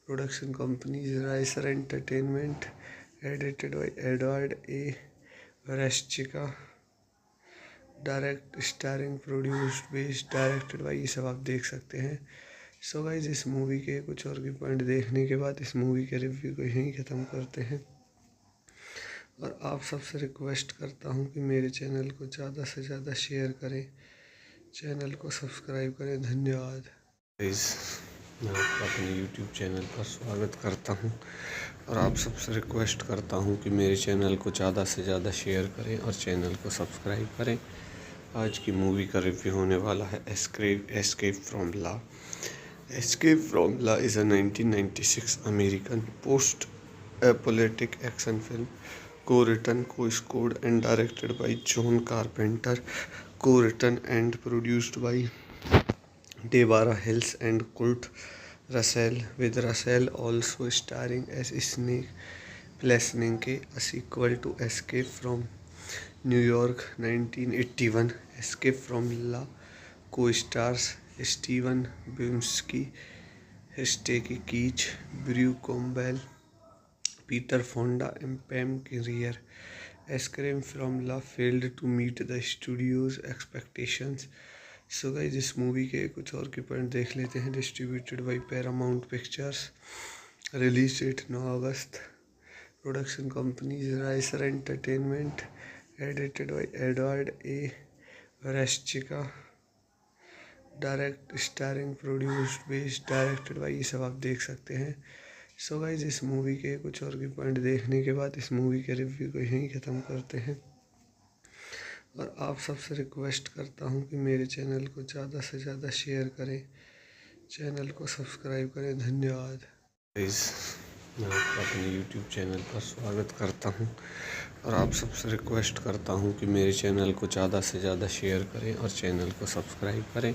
production companies राइसर entertainment, edited by Edward A रेस्चिका, direct starring produced based directed by, ये सब आप देख सकते हैं। सो गाइस इस मूवी के कुछ और के पॉइंट देखने के बाद इस मूवी के रिव्यू को यहीं ख़त्म करते हैं और आप सबसे रिक्वेस्ट करता हूँ कि मेरे चैनल को ज़्यादा से ज़्यादा शेयर करें, चैनल को सब्सक्राइब करें। धन्यवाद। गाइस मैं आपका अपने YouTube चैनल पर स्वागत करता हूँ और आप सबसे रिक्वेस्ट करता हूँ कि मेरे चैनल को ज़्यादा से ज़्यादा शेयर करें और चैनल को सब्सक्राइब करें। आज की मूवी का रिव्यू होने वाला है escape from law. Escape from law is a 1996 American post apocalyptic action film, co-written, co-scored and directed by John Carpenter, co-written and produced by Deborah Hills and Kurt Russell, with Russell also starring as Snake Plessnike, a sequel to Escape from New York 1981. Escape from La co-stars Steven Bumsky, Stacy Keach, Brew Campbell, Peter Fonda and Pam Grier. Escape from La failed to meet the studio's expectations. So guys इस movie के कुछ और के point देख लेते हैं। Distributed by Paramount pictures, release date 9 August, production companies राइसर entertainment, edited by Edward A रेस्चिका, direct starring produced based directed by, ये सब आप देख सकते हैं। सो गाइस इस मूवी के कुछ और के पॉइंट देखने के बाद इस मूवी के रिव्यू को यहीं ख़त्म करते हैं और आप सबसे रिक्वेस्ट करता हूँ कि मेरे चैनल को ज़्यादा से ज़्यादा शेयर करें, चैनल को सब्सक्राइब करें। धन्यवाद। गाइस मैं आपका अपने YouTube चैनल पर स्वागत करता हूँ और आप सबसे रिक्वेस्ट करता हूँ कि मेरे चैनल को ज़्यादा से ज़्यादा शेयर करें और चैनल को सब्सक्राइब करें।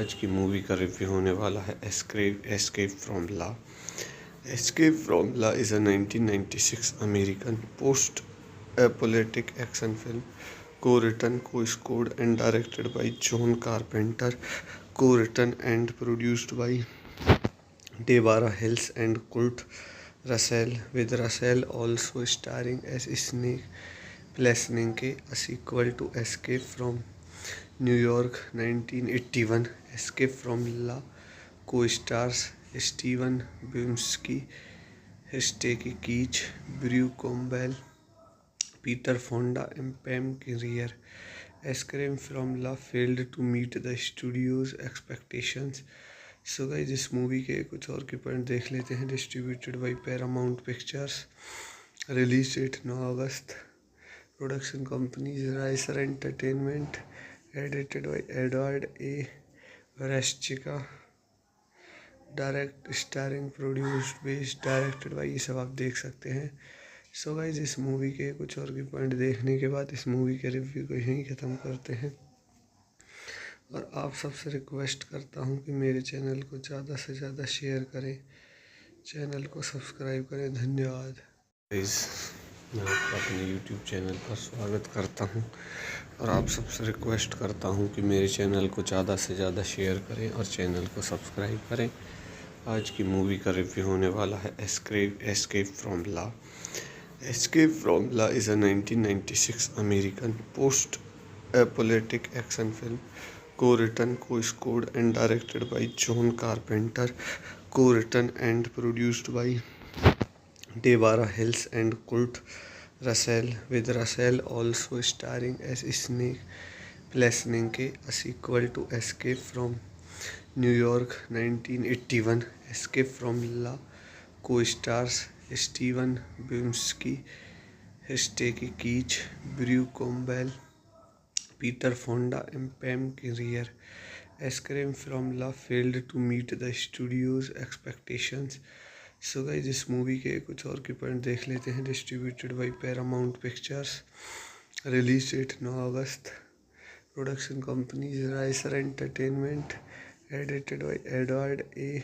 आज की मूवी का रिव्यू होने वाला है escape from law. Escape from Law is a 1996 American post-apocalyptic action film, co-written, co-scored and directed by John Carpenter, co-written and produced by Deborah Hills and Kurt Russell, with Russell also starring as Snake Plessnike, a sequel to Escape from New York 1981. Escape from Law co-stars Steven Bumsky, Stacy Keach, Brew Campbell, Peter Fonda and Pam Grier. Escape from La failed to meet the studio's expectations. So guys इस movie के कुछ और के point देख लेते हैं। Distributed by Paramount pictures, release date 9 August, production companies राइसर entertainment, edited by Edward A रेस्चिका, direct starring produced based directed by, ये सब आप देख सकते हैं। सो गाइज इस मूवी के कुछ और भी पॉइंट देखने के बाद इस मूवी के रिव्यू को यहीं ख़त्म करते हैं। और आप सबसे रिक्वेस्ट करता हूँ कि मेरे चैनल को ज़्यादा से ज़्यादा शेयर करें, चैनल को सब्सक्राइब करें। धन्यवाद। गाइज मैं आपका अपने YouTube चैनल पर स्वागत करता हूं और आप सबसे रिक्वेस्ट करता हूं कि मेरे चैनल को ज़्यादा से ज़्यादा शेयर करें और चैनल को सब्सक्राइब करें। आज की मूवी का रिव्यू होने वाला है escape from law. Escape from law is a 1996 American post apocalyptic action film co-written, co-scored and directed by John Carpenter, co-written and produced by Deborah Hills and Kurt Russell, with Russell also starring as Snake Plessnike, a sequel to Escape from New York 1981. Escape from La co-stars Steven Bumsky, Stacy Keach, Brew Campbell, Peter Fonda and Pam Grier. Escape from La failed to meet the studio's expectations. So guys इस movie के कुछ और के point देख लेते हैं। Distributed by Paramount pictures, release date 9 August, production companies राइसर entertainment, edited by Edward A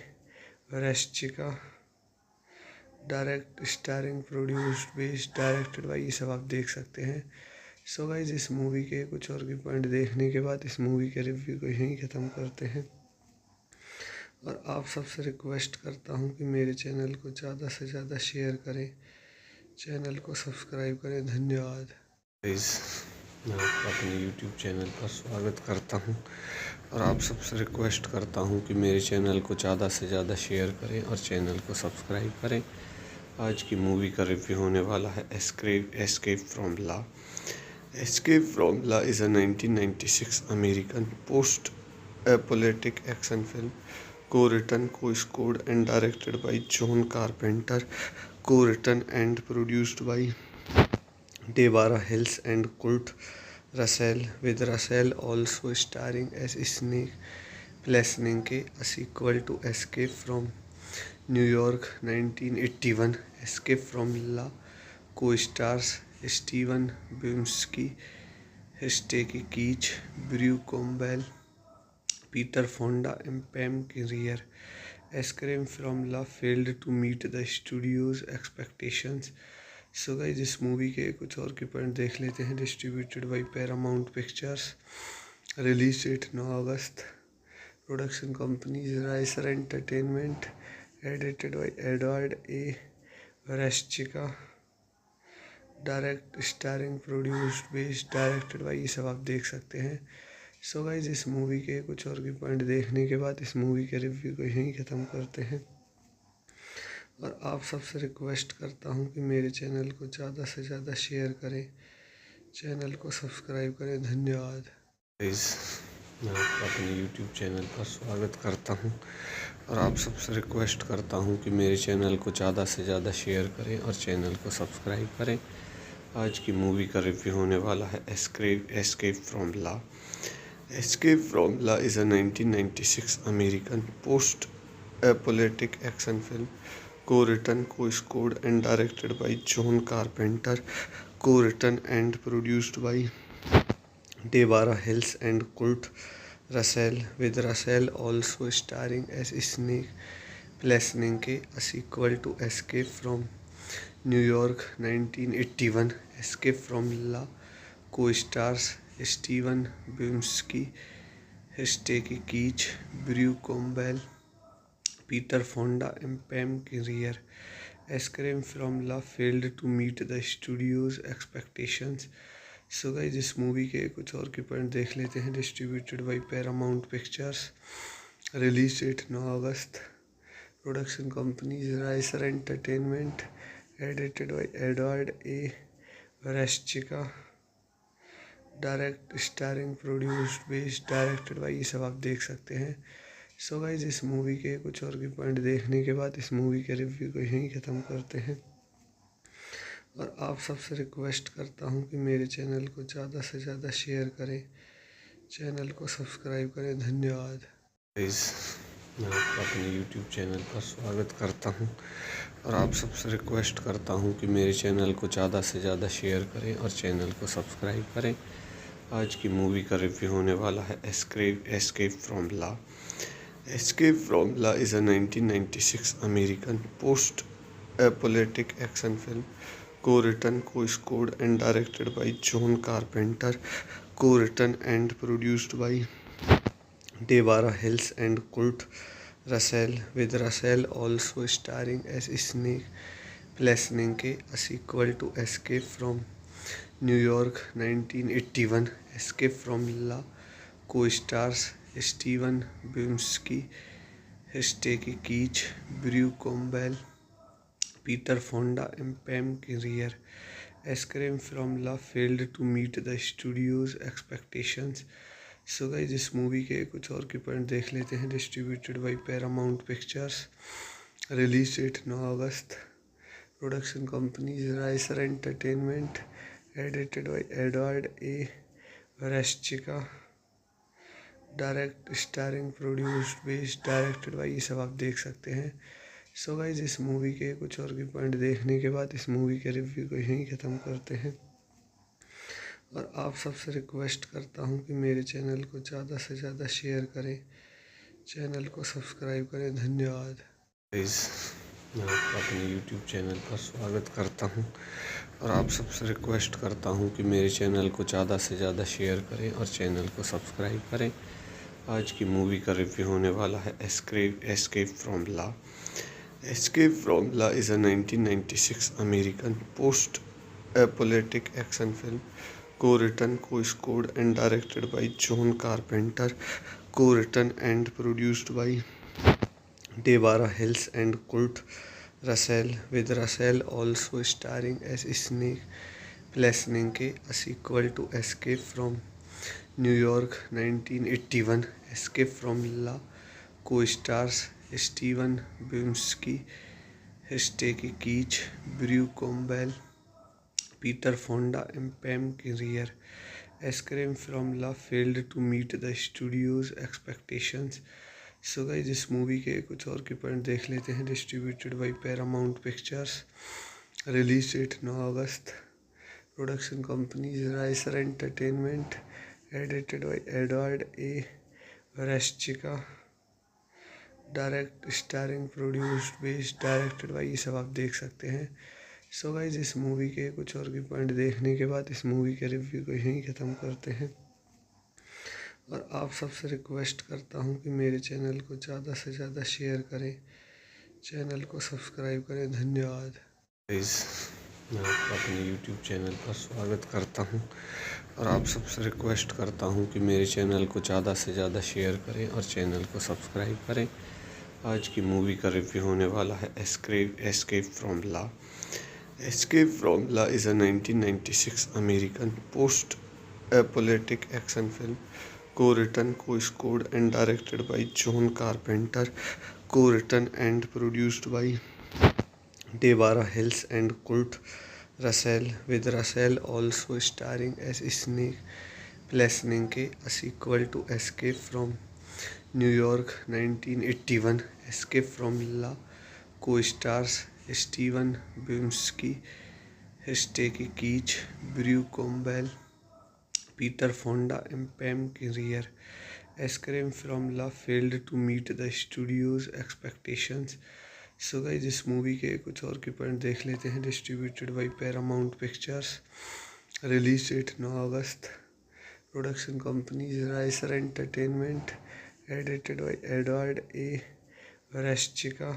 Warschilka, direct starring produced based directed by, ये सब आप देख सकते हैं। सो गाइस इस मूवी के कुछ और भी पॉइंट देखने के बाद इस मूवी के रिव्यू को यहीं ख़त्म करते हैं। और आप सबसे रिक्वेस्ट करता हूँ कि मेरे चैनल को ज़्यादा से ज़्यादा शेयर करें, चैनल को सब्सक्राइब करें। धन्यवाद। गाइस मैं आपका अपने YouTube चैनल पर स्वागत करता हूँ और आप सबसे रिक्वेस्ट करता हूँ कि मेरे चैनल को ज़्यादा से ज़्यादा शेयर करें और चैनल को सब्सक्राइब करें। आज की मूवी का रिव्यू होने वाला है escape from law. Escape from Law is a 1996 American post-apocalyptic action film co-written, co-scored and directed by John Carpenter, co-written and produced by Deborah Hills and Kurt Russell, with Russell also starring as Snake Plessnike, a sequel to Escape from New York 1981. Escape from Law co-stars Steven Bumsky, Stacy Keach, Brew Campbell, Peter Fonda and Pam Grier. Escape from La failed to meet the studio's expectations. So guys इस movie के कुछ और के point देख लेते हैं। Distributed by Paramount pictures, release date 9 August, production companies राइसर entertainment, edited by Edward A Warschilka, direct starring produced based directed by, ये सब आप देख सकते हैं। सो गाइस इस मूवी के कुछ और भी पॉइंट देखने के बाद इस मूवी के रिव्यू को यहीं ख़त्म करते हैं। और आप सबसे रिक्वेस्ट करता हूँ कि मेरे चैनल को ज़्यादा से ज़्यादा शेयर करें, चैनल को सब्सक्राइब करें। धन्यवाद। गाइस मैं आपका अपने YouTube चैनल पर स्वागत करता हूँ और आप सबसे रिक्वेस्ट करता हूँ कि मेरे चैनल को ज़्यादा से ज़्यादा शेयर करें और चैनल को सब्सक्राइब करें। आज की मूवी का रिव्यू होने वाला है escape from law. Escape from law is a 1996 American post-apocalyptic action film co-written, co-scored and directed by John Carpenter, co-written and produced by Deborah Hills and Kurt Russell, with Russell also starring as Snake Plessnike, a sequel to Escape from New York 1981. Escape from La co-stars Steven Bumsky, Stacy Keach, Brew Campbell, Peter Fonda and Pam Grier. Escape from La failed to meet the studio's expectations. So guys इस movie के कुछ और के point देख लेते हैं। Distributed by Paramount pictures, release date 9 August, production companies राइसर entertainment, edited by Edward A Warschilka, direct starring produced based directed by, ये सब आप देख सकते हैं। सो गाइस इस मूवी के कुछ और के पॉइंट देखने के बाद इस मूवी के रिव्यू को यहीं ख़त्म करते हैं। और आप सबसे रिक्वेस्ट करता हूँ कि मेरे चैनल को ज़्यादा से ज़्यादा शेयर करें, चैनल को सब्सक्राइब करें। धन्यवाद। गाइस मैं आपका अपने YouTube चैनल पर स्वागत करता हूं और आप सबसे रिक्वेस्ट करता हूं कि मेरे चैनल को ज़्यादा से ज़्यादा शेयर करें और चैनल को सब्सक्राइब करें। आज की मूवी का रिव्यू होने वाला है escape from law. Escape from law is a 1996 American post apocalyptic action film, co-written, co-scored and directed by John Carpenter, co-written and produced by Deborah Hills and Kurt Russell, with Russell also starring as Snake Plessnike, a sequel to Escape from New York 1981. Escape from La co-stars Steven Bumsky, Stacy Keach, Brew Campbell, Peter Fonda and Pam Grier. Escape from La failed to meet the studio's expectations. So guys इस movie के कुछ और के point देख लेते हैं। Distributed by Paramount pictures, release date 9 August, production companies राइसर entertainment, edited by Edward A रेस्चिका, direct starring produced based directed by, ये सब आप देख सकते हैं। सो गाइस इस मूवी के कुछ और के पॉइंट देखने के बाद इस मूवी के रिव्यू को यहीं ख़त्म करते हैं और आप सबसे रिक्वेस्ट करता हूं कि मेरे चैनल को ज़्यादा से ज़्यादा शेयर करें, चैनल को सब्सक्राइब करें। धन्यवाद। मैं आपका अपने YouTube चैनल पर स्वागत करता हूं और आप सबसे रिक्वेस्ट करता हूं कि मेरे चैनल को ज़्यादा से ज़्यादा शेयर करें और चैनल को सब्सक्राइब करें। आज की मूवी का रिव्यू होने वाला है escape from law. Escape from Law is a 1996 American post-apocalyptic action film, co-written, co-scored and directed by John Carpenter, co-written and produced by Deborah Hills and Kurt Russell, with Russell also starring as Snake Plessnike, a sequel to Escape from New York 1981. Escape from Law co-stars Steven Bumsky, Stacy Keach, Brew Campbell, Peter Fonda and Pam Grier. Escape from La failed to meet the studio's expectations. So guys इस movie के कुछ और के point देख लेते हैं। Distributed by Paramount pictures, release date 9 August, production companies राइसर entertainment, edited by Edward A रेस्चिका, direct starring produced based directed by, ये सब आप देख सकते हैं। सो गाइस इस मूवी के कुछ और के पॉइंट देखने के बाद इस मूवी के रिव्यू को यहीं ख़त्म करते हैं और आप सबसे रिक्वेस्ट करता हूं कि मेरे चैनल को ज़्यादा से ज़्यादा शेयर करें, चैनल को सब्सक्राइब करें। धन्यवाद। मैं आपका अपने YouTube चैनल पर स्वागत करता हूं और आप सबसे रिक्वेस्ट करता हूं कि मेरे चैनल को ज़्यादा से ज़्यादा शेयर करें और चैनल को सब्सक्राइब करें। आज की मूवी का रिव्यू होने वाला है escape from law. Escape from law is a 1996 American post-apocalyptic action film, co-written, co-scored and directed by John Carpenter, co-written and produced by Deborah Hills and Kurt Russell, with Russell also starring as Snake Plessnike, a sequel to Escape from New York 1981. Escape from La co-stars Steven Bumsky, Stacy Keach, Brew Campbell, Peter Fonda and Pam Grier. Escape from La failed to meet the studio's expectations. So guys इस movie के कुछ और के point देख लेते हैं। Distributed by Paramount pictures, release date 9 August, production companies राइसर entertainment, edited by Edward A रेस्चिका,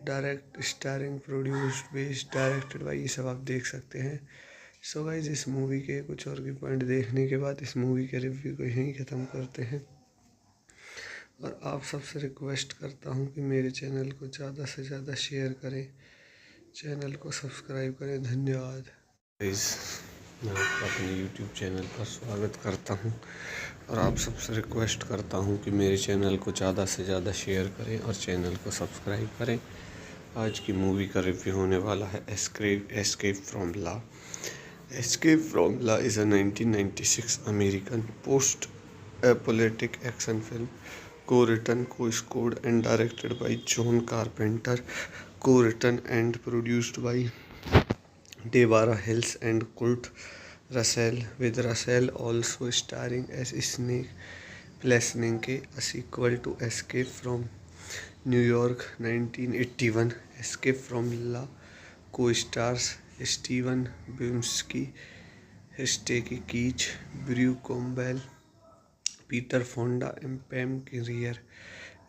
direct starring produced based directed by, ये सब आप देख सकते हैं। सो गाइस इस मूवी के कुछ और के पॉइंट देखने के बाद इस मूवी के रिव्यू को यहीं ख़त्म करते हैं और आप सबसे रिक्वेस्ट करता हूं कि मेरे चैनल को ज़्यादा से ज़्यादा शेयर करें, चैनल को सब्सक्राइब करें। धन्यवाद। मैं आपका अपने YouTube चैनल पर स्वागत करता हूं और आप सबसे रिक्वेस्ट करता हूं कि मेरे चैनल को ज़्यादा से ज़्यादा शेयर करें और चैनल को सब्सक्राइब करें। आज की मूवी का रिव्यू होने वाला है escape from law. Escape from law is a 1996 American post-apocalyptic action film, co-written, co-scored and directed by John Carpenter, co-written and produced by Deborah Hills and Kurt Russell, with Russell also starring as Snake Plessnike, a sequel to Escape from New York 1981. Escape from La co-stars Steven Bumsky, Stacy Keach, Brew Campbell, Peter Fonda and Pam Grier.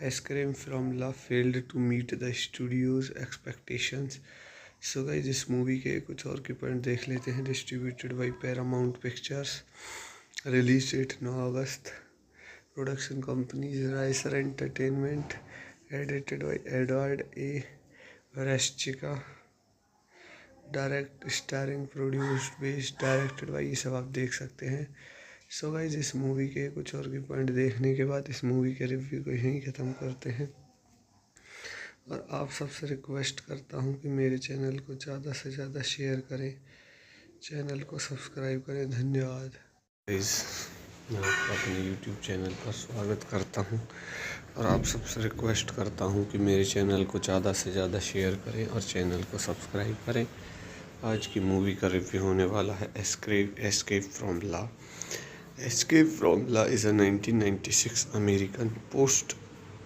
Escape from La failed to meet the studio's expectations. So guys इस movie के कुछ और के point देख लेते हैं। Distributed by Paramount pictures, release date 9 August, production companies राइसर entertainment, edited by Edward A रेस्चिका, direct starring produced based directed by, ये सब आप देख सकते हैं। सो गाइस इस मूवी के कुछ और के पॉइंट देखने के बाद इस मूवी के रिव्यू को यहीं ख़त्म करते हैं और आप सबसे रिक्वेस्ट करता हूँ कि मेरे चैनल को ज़्यादा से ज़्यादा शेयर करें, चैनल को सब्सक्राइब करें। धन्यवाद। मैं आपका अपने YouTube चैनल पर स्वागत करता हूँ और आप सबसे रिक्वेस्ट करता हूँ कि मेरे चैनल को ज़्यादा से ज़्यादा शेयर करें और चैनल को सब्सक्राइब करें। आज की मूवी का रिव्यू होने वाला है escape from law. Escape from law is a 1996 American post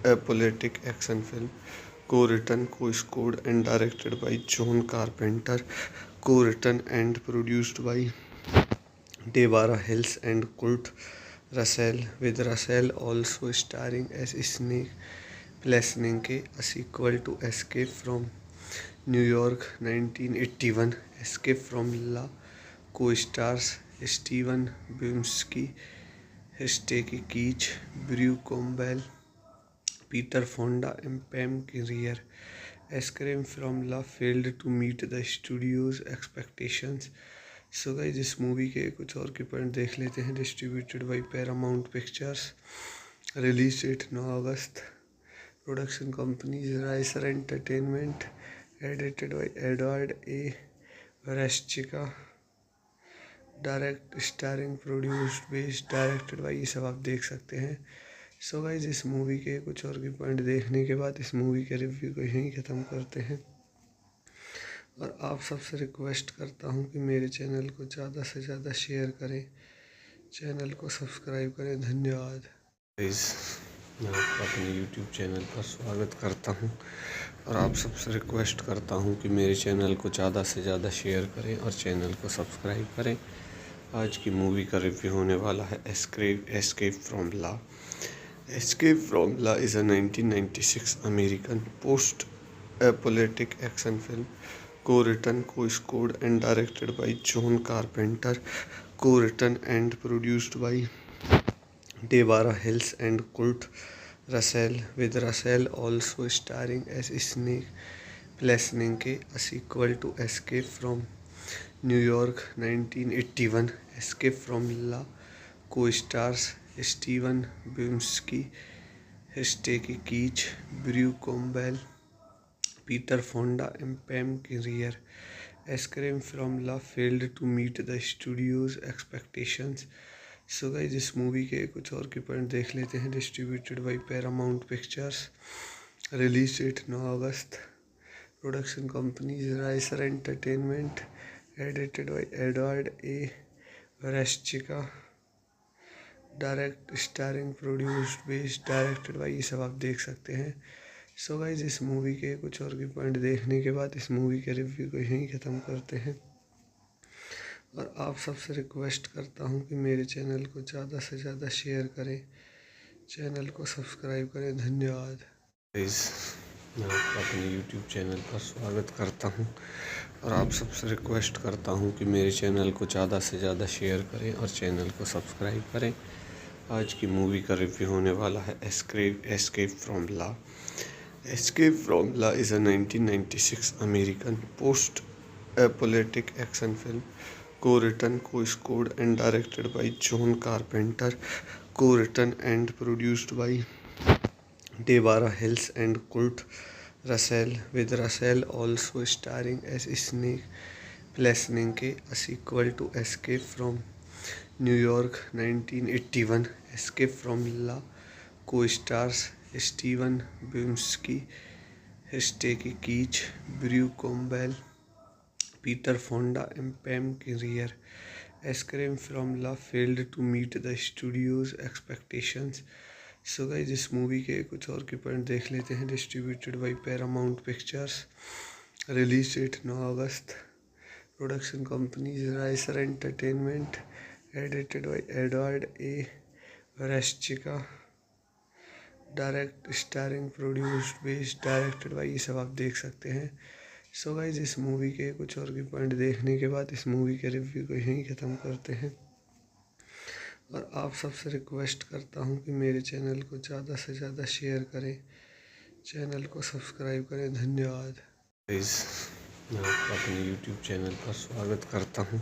apocalyptic action film, co-written, co-scored and directed by John Carpenter, co-written and produced by Deborah Hills and Kurt Russell, with Russell also starring as Snake Plessnike, a sequel to Escape from New York 1981. Escape from La co-stars Steven Bumsky, Stacy Keach, Brew Campbell, Peter Fonda and Pam Grier. Escape from La failed to meet the studio's expectations. So guys इस movie के कुछ और के point देख लेते हैं। Distributed by Paramount pictures, release date 9 August, production companies राइसर entertainment, edited by Edward A रेस्चिका, direct starring produced based directed by, ये सब आप देख सकते हैं। सो गाइस इस मूवी के कुछ और के पॉइंट देखने के बाद इस मूवी के रिव्यू को यहीं ख़त्म करते हैं और आप सबसे रिक्वेस्ट करता हूँ कि मेरे चैनल को ज़्यादा से ज़्यादा शेयर करें, चैनल को सब्सक्राइब करें। धन्यवाद। मैं आपका अपने YouTube चैनल पर स्वागत करता हूँ और आप सबसे रिक्वेस्ट करता हूँ कि मेरे चैनल को ज़्यादा से ज़्यादा शेयर करें और चैनल को सब्सक्राइब करें। आज की मूवी का रिव्यू होने वाला है escape from law. Escape from Law is a 1996 American post-apocalyptic action film, co-written, co-scored and directed by John Carpenter, co-written and produced by Deborah Hills and Kurt Russell, with Russell also starring as Snake Plessnike, a sequel to Escape from New York 1981. Escape from Law co-stars Steven Bumsky, Stacy Keach, Brew Campbell, Peter Fonda and Pam Grier. Escape from La failed to meet the studio's expectations. So guys इस movie के कुछ और के point देख लेते हैं। Distributed by Paramount pictures, release date 9 August, production companies राइसर entertainment, edited by Edward A रेस्चिका, direct starring produced based directed by, ये सब आप देख सकते हैं। सो गाइस इस मूवी के कुछ और के पॉइंट देखने के बाद इस मूवी के रिव्यू को यहीं ख़त्म करते हैं और आप सबसे रिक्वेस्ट करता हूँ कि मेरे चैनल को ज़्यादा से ज़्यादा शेयर करें, चैनल को सब्सक्राइब करें। धन्यवाद। मैं आपका अपने YouTube चैनल पर स्वागत करता हूँ और आप सबसे रिक्वेस्ट करता हूँ कि मेरे चैनल को ज़्यादा से ज़्यादा शेयर करें और चैनल को सब्सक्राइब करें। आज की मूवी का रिव्यू होने वाला है escape from law. Escape from law is a 1996 American post apocalyptic action film, co-written, co-scored and directed by John Carpenter, co-written and produced by Deborah Hills and Kurt Russell, with Russell also starring as Snake Plessnike, a sequel to Escape from New York 1981. Escape from La Co-stars Steven Bumsky, Stacey Keach, Brew Campbell, Peter Fonda, and Pam Grier. Scream Formula failed to meet the studio's expectations. So guys इस movie के कुछ और के point देख लेते हैं। Distributed by Paramount pictures, release date 9 August, production companies राइसर entertainment, edited by Edward A रेस्चिका, direct starring produced based directed by, ये सब आप देख सकते हैं। सो गाइस इस मूवी के कुछ और के पॉइंट देखने के बाद इस मूवी के रिव्यू को यहीं ख़त्म करते हैं और आप सबसे रिक्वेस्ट करता हूं कि मेरे चैनल को ज़्यादा से ज़्यादा शेयर करें, चैनल को सब्सक्राइब करें। धन्यवाद। गाइस मैं आपका अपने यूट्यूब चैनल पर स्वागत करता हूं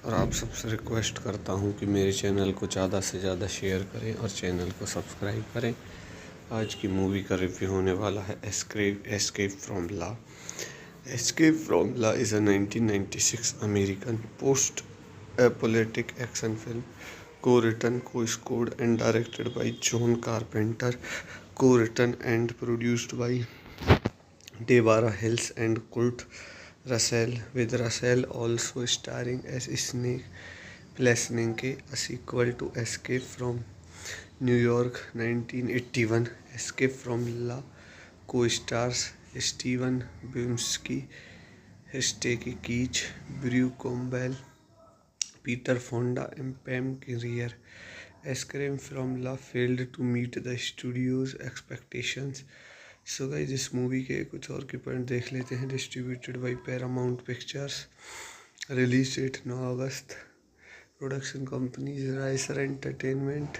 और आप सबसे रिक्वेस्ट करता हूं कि मेरे चैनल को ज़्यादा से ज़्यादा शेयर करें और चैनल को सब्सक्राइब करें। आज की मूवी का रिव्यू होने वाला है escape from law. Escape from Law is a 1996 American post-apocalyptic action film, co-written, co-scored and directed by John Carpenter, co-written and produced by Deborah Hills and Kurt Russell, with Russell also starring as Snake Plessy, a sequel to Escape from New York 1981. Escape from Law co-stars Steven Bumsky, Stacey Keach, Brew Campbell, Peter Fonda, and Pam Grier. Scream from Law failed to meet the studio's expectations. So guys इस movie के कुछ और के point देख लेते हैं। Distributed by Paramount pictures, release date 9 August, production companies राइसर entertainment,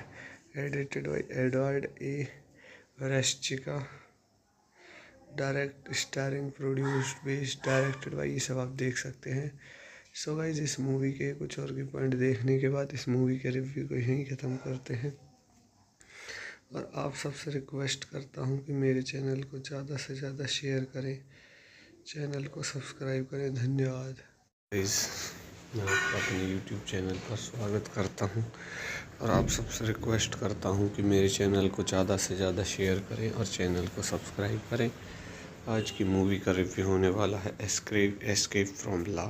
edited by Edward A रेस्चिका, direct starring produced based directed by, ये सब आप देख सकते हैं। सो गाइस इस मूवी के कुछ और के पॉइंट देखने के बाद इस मूवी के रिव्यू को यहीं ख़त्म करते हैं और आप सबसे रिक्वेस्ट करता हूं कि मेरे चैनल को ज़्यादा से ज़्यादा शेयर करें, चैनल को सब्सक्राइब करें। धन्यवाद। गाइस मैं आपका अपने यूट्यूब चैनल पर स्वागत करता हूं और आप सबसे रिक्वेस्ट करता हूं कि मेरे चैनल को ज़्यादा से ज़्यादा शेयर करें और चैनल को सब्सक्राइब करें। आज की मूवी का रिव्यू होने वाला है escape from law.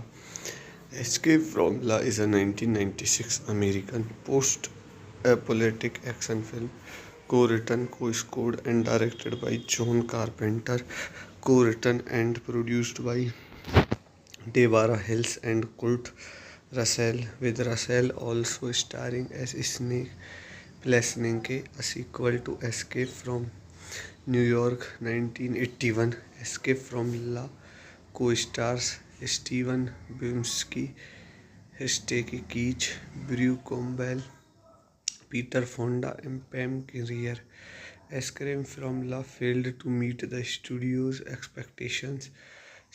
Escape from law is a 1996 American post apocalyptic action film, co-written, co-scored and directed by John Carpenter, co-written and produced by Deborah Hills and Kurt Russell, with Russell also starring as Snake Plessy, a sequel to Escape from New York 1981. Escape from Law co-stars Steven Bumsky, Stacey Keach, Brew Campbell, Peter Fonda, and Pam Grier. Scream from Law failed to meet the studio's expectations.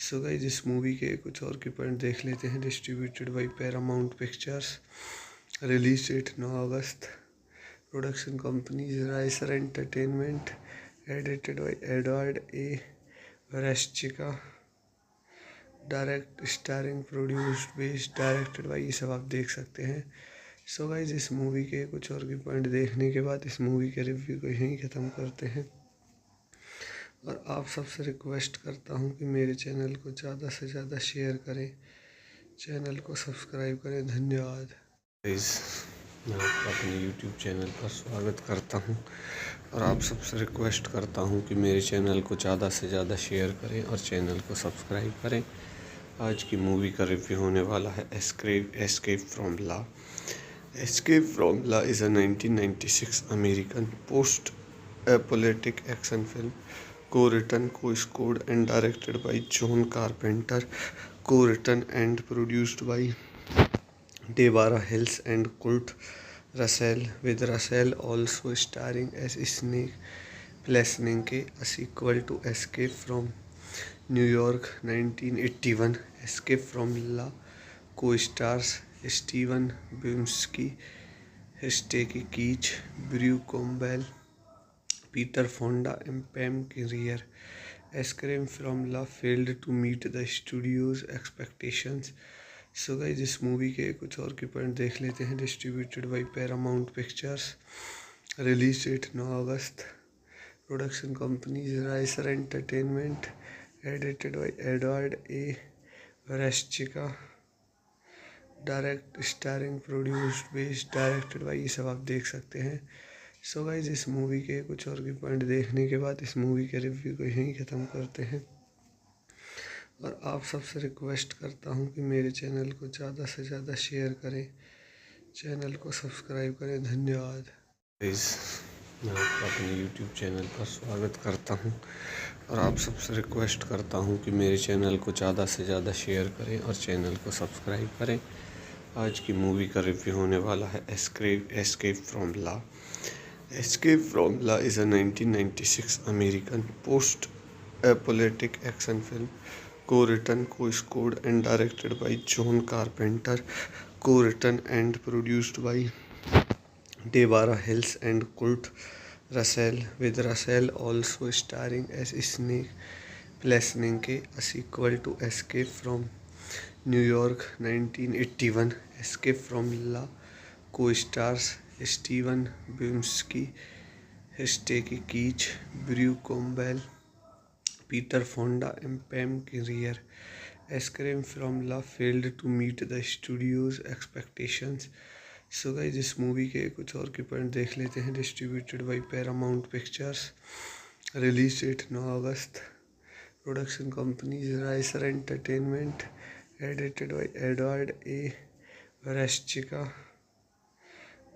So guys इस movie के कुछ और के point देख लेते हैं। Distributed by Paramount pictures, release date 9 August, production companies राइसर entertainment, edited by Edward A रेस्चिका, direct starring produced based directed by, ये सब आप देख सकते हैं। सो गाइस इस मूवी के कुछ और के पॉइंट देखने के बाद इस मूवी के रिव्यू को यहीं ख़त्म करते हैं और आप सबसे रिक्वेस्ट करता हूं कि मेरे चैनल को ज़्यादा से ज़्यादा शेयर करें, चैनल को सब्सक्राइब करें। धन्यवाद। गाइस मैं आपका अपने यूट्यूब चैनल पर स्वागत करता हूं और आप सबसे रिक्वेस्ट करता हूं कि मेरे चैनल को ज़्यादा से ज़्यादा शेयर करें और चैनल को सब्सक्राइब करें। आज की मूवी का रिव्यू होने वाला है escape from law. Escape from law is a 1996 American post apocalyptic action film, co-written, co-scored and directed by John Carpenter, co-written and produced by Deborah Hills and Kurt Russell, with Russell also starring as Snake Plessy, a sequel to Escape from New York 1981. Escape from Law co-stars Steven Bumsky, Stacey Keach, Brew Campbell, Peter Fonda, and Pam Grier. Scream from Law failed to meet the studio's expectations. So guys इस movie के कुछ और के point देख लेते हैं। Distributed by Paramount pictures, Release date 9 August. Production companies Riser Entertainment. Edited by Edward A. Vereshchika. Direct starring produced based directed by, ये सब आप देख सकते हैं। सो गाइज इस मूवी के कुछ और भी पॉइंट देखने के बाद इस मूवी के रिव्यू को यहीं ख़त्म करते हैं। और आप सबसे रिक्वेस्ट करता हूँ कि मेरे चैनल को ज़्यादा से ज़्यादा शेयर करें, चैनल को सब्सक्राइब करें। धन्यवाद। गाइज मैं आपका अपने YouTube चैनल पर स्वागत करता हूँ और आप सबसे रिक्वेस्ट करता हूँ कि मेरे चैनल को ज़्यादा से ज़्यादा शेयर करें और चैनल को सब्सक्राइब करें। आज की मूवी का रिव्यू होने वाला है escape from law. Escape from law is a 1996 American post apocalyptic action film co-written, co-scored and directed by John Carpenter, co-written and produced by Deborah Hills and Kurt Russell, with Russell also starring as Snake Plessnike, a sequel to Escape from New York 1981. Escape from La co-stars Steven Buscemi, Stacy Keach, Brew Campbell, Peter Fonda and Pam Grier. Escape from La failed to meet the studio's expectations. So guys इस movie के कुछ और के point देख लेते हैं। Distributed by Paramount pictures. Release date 9 August. Production companies राइसर entertainment. Edited by Edward A Warschilka.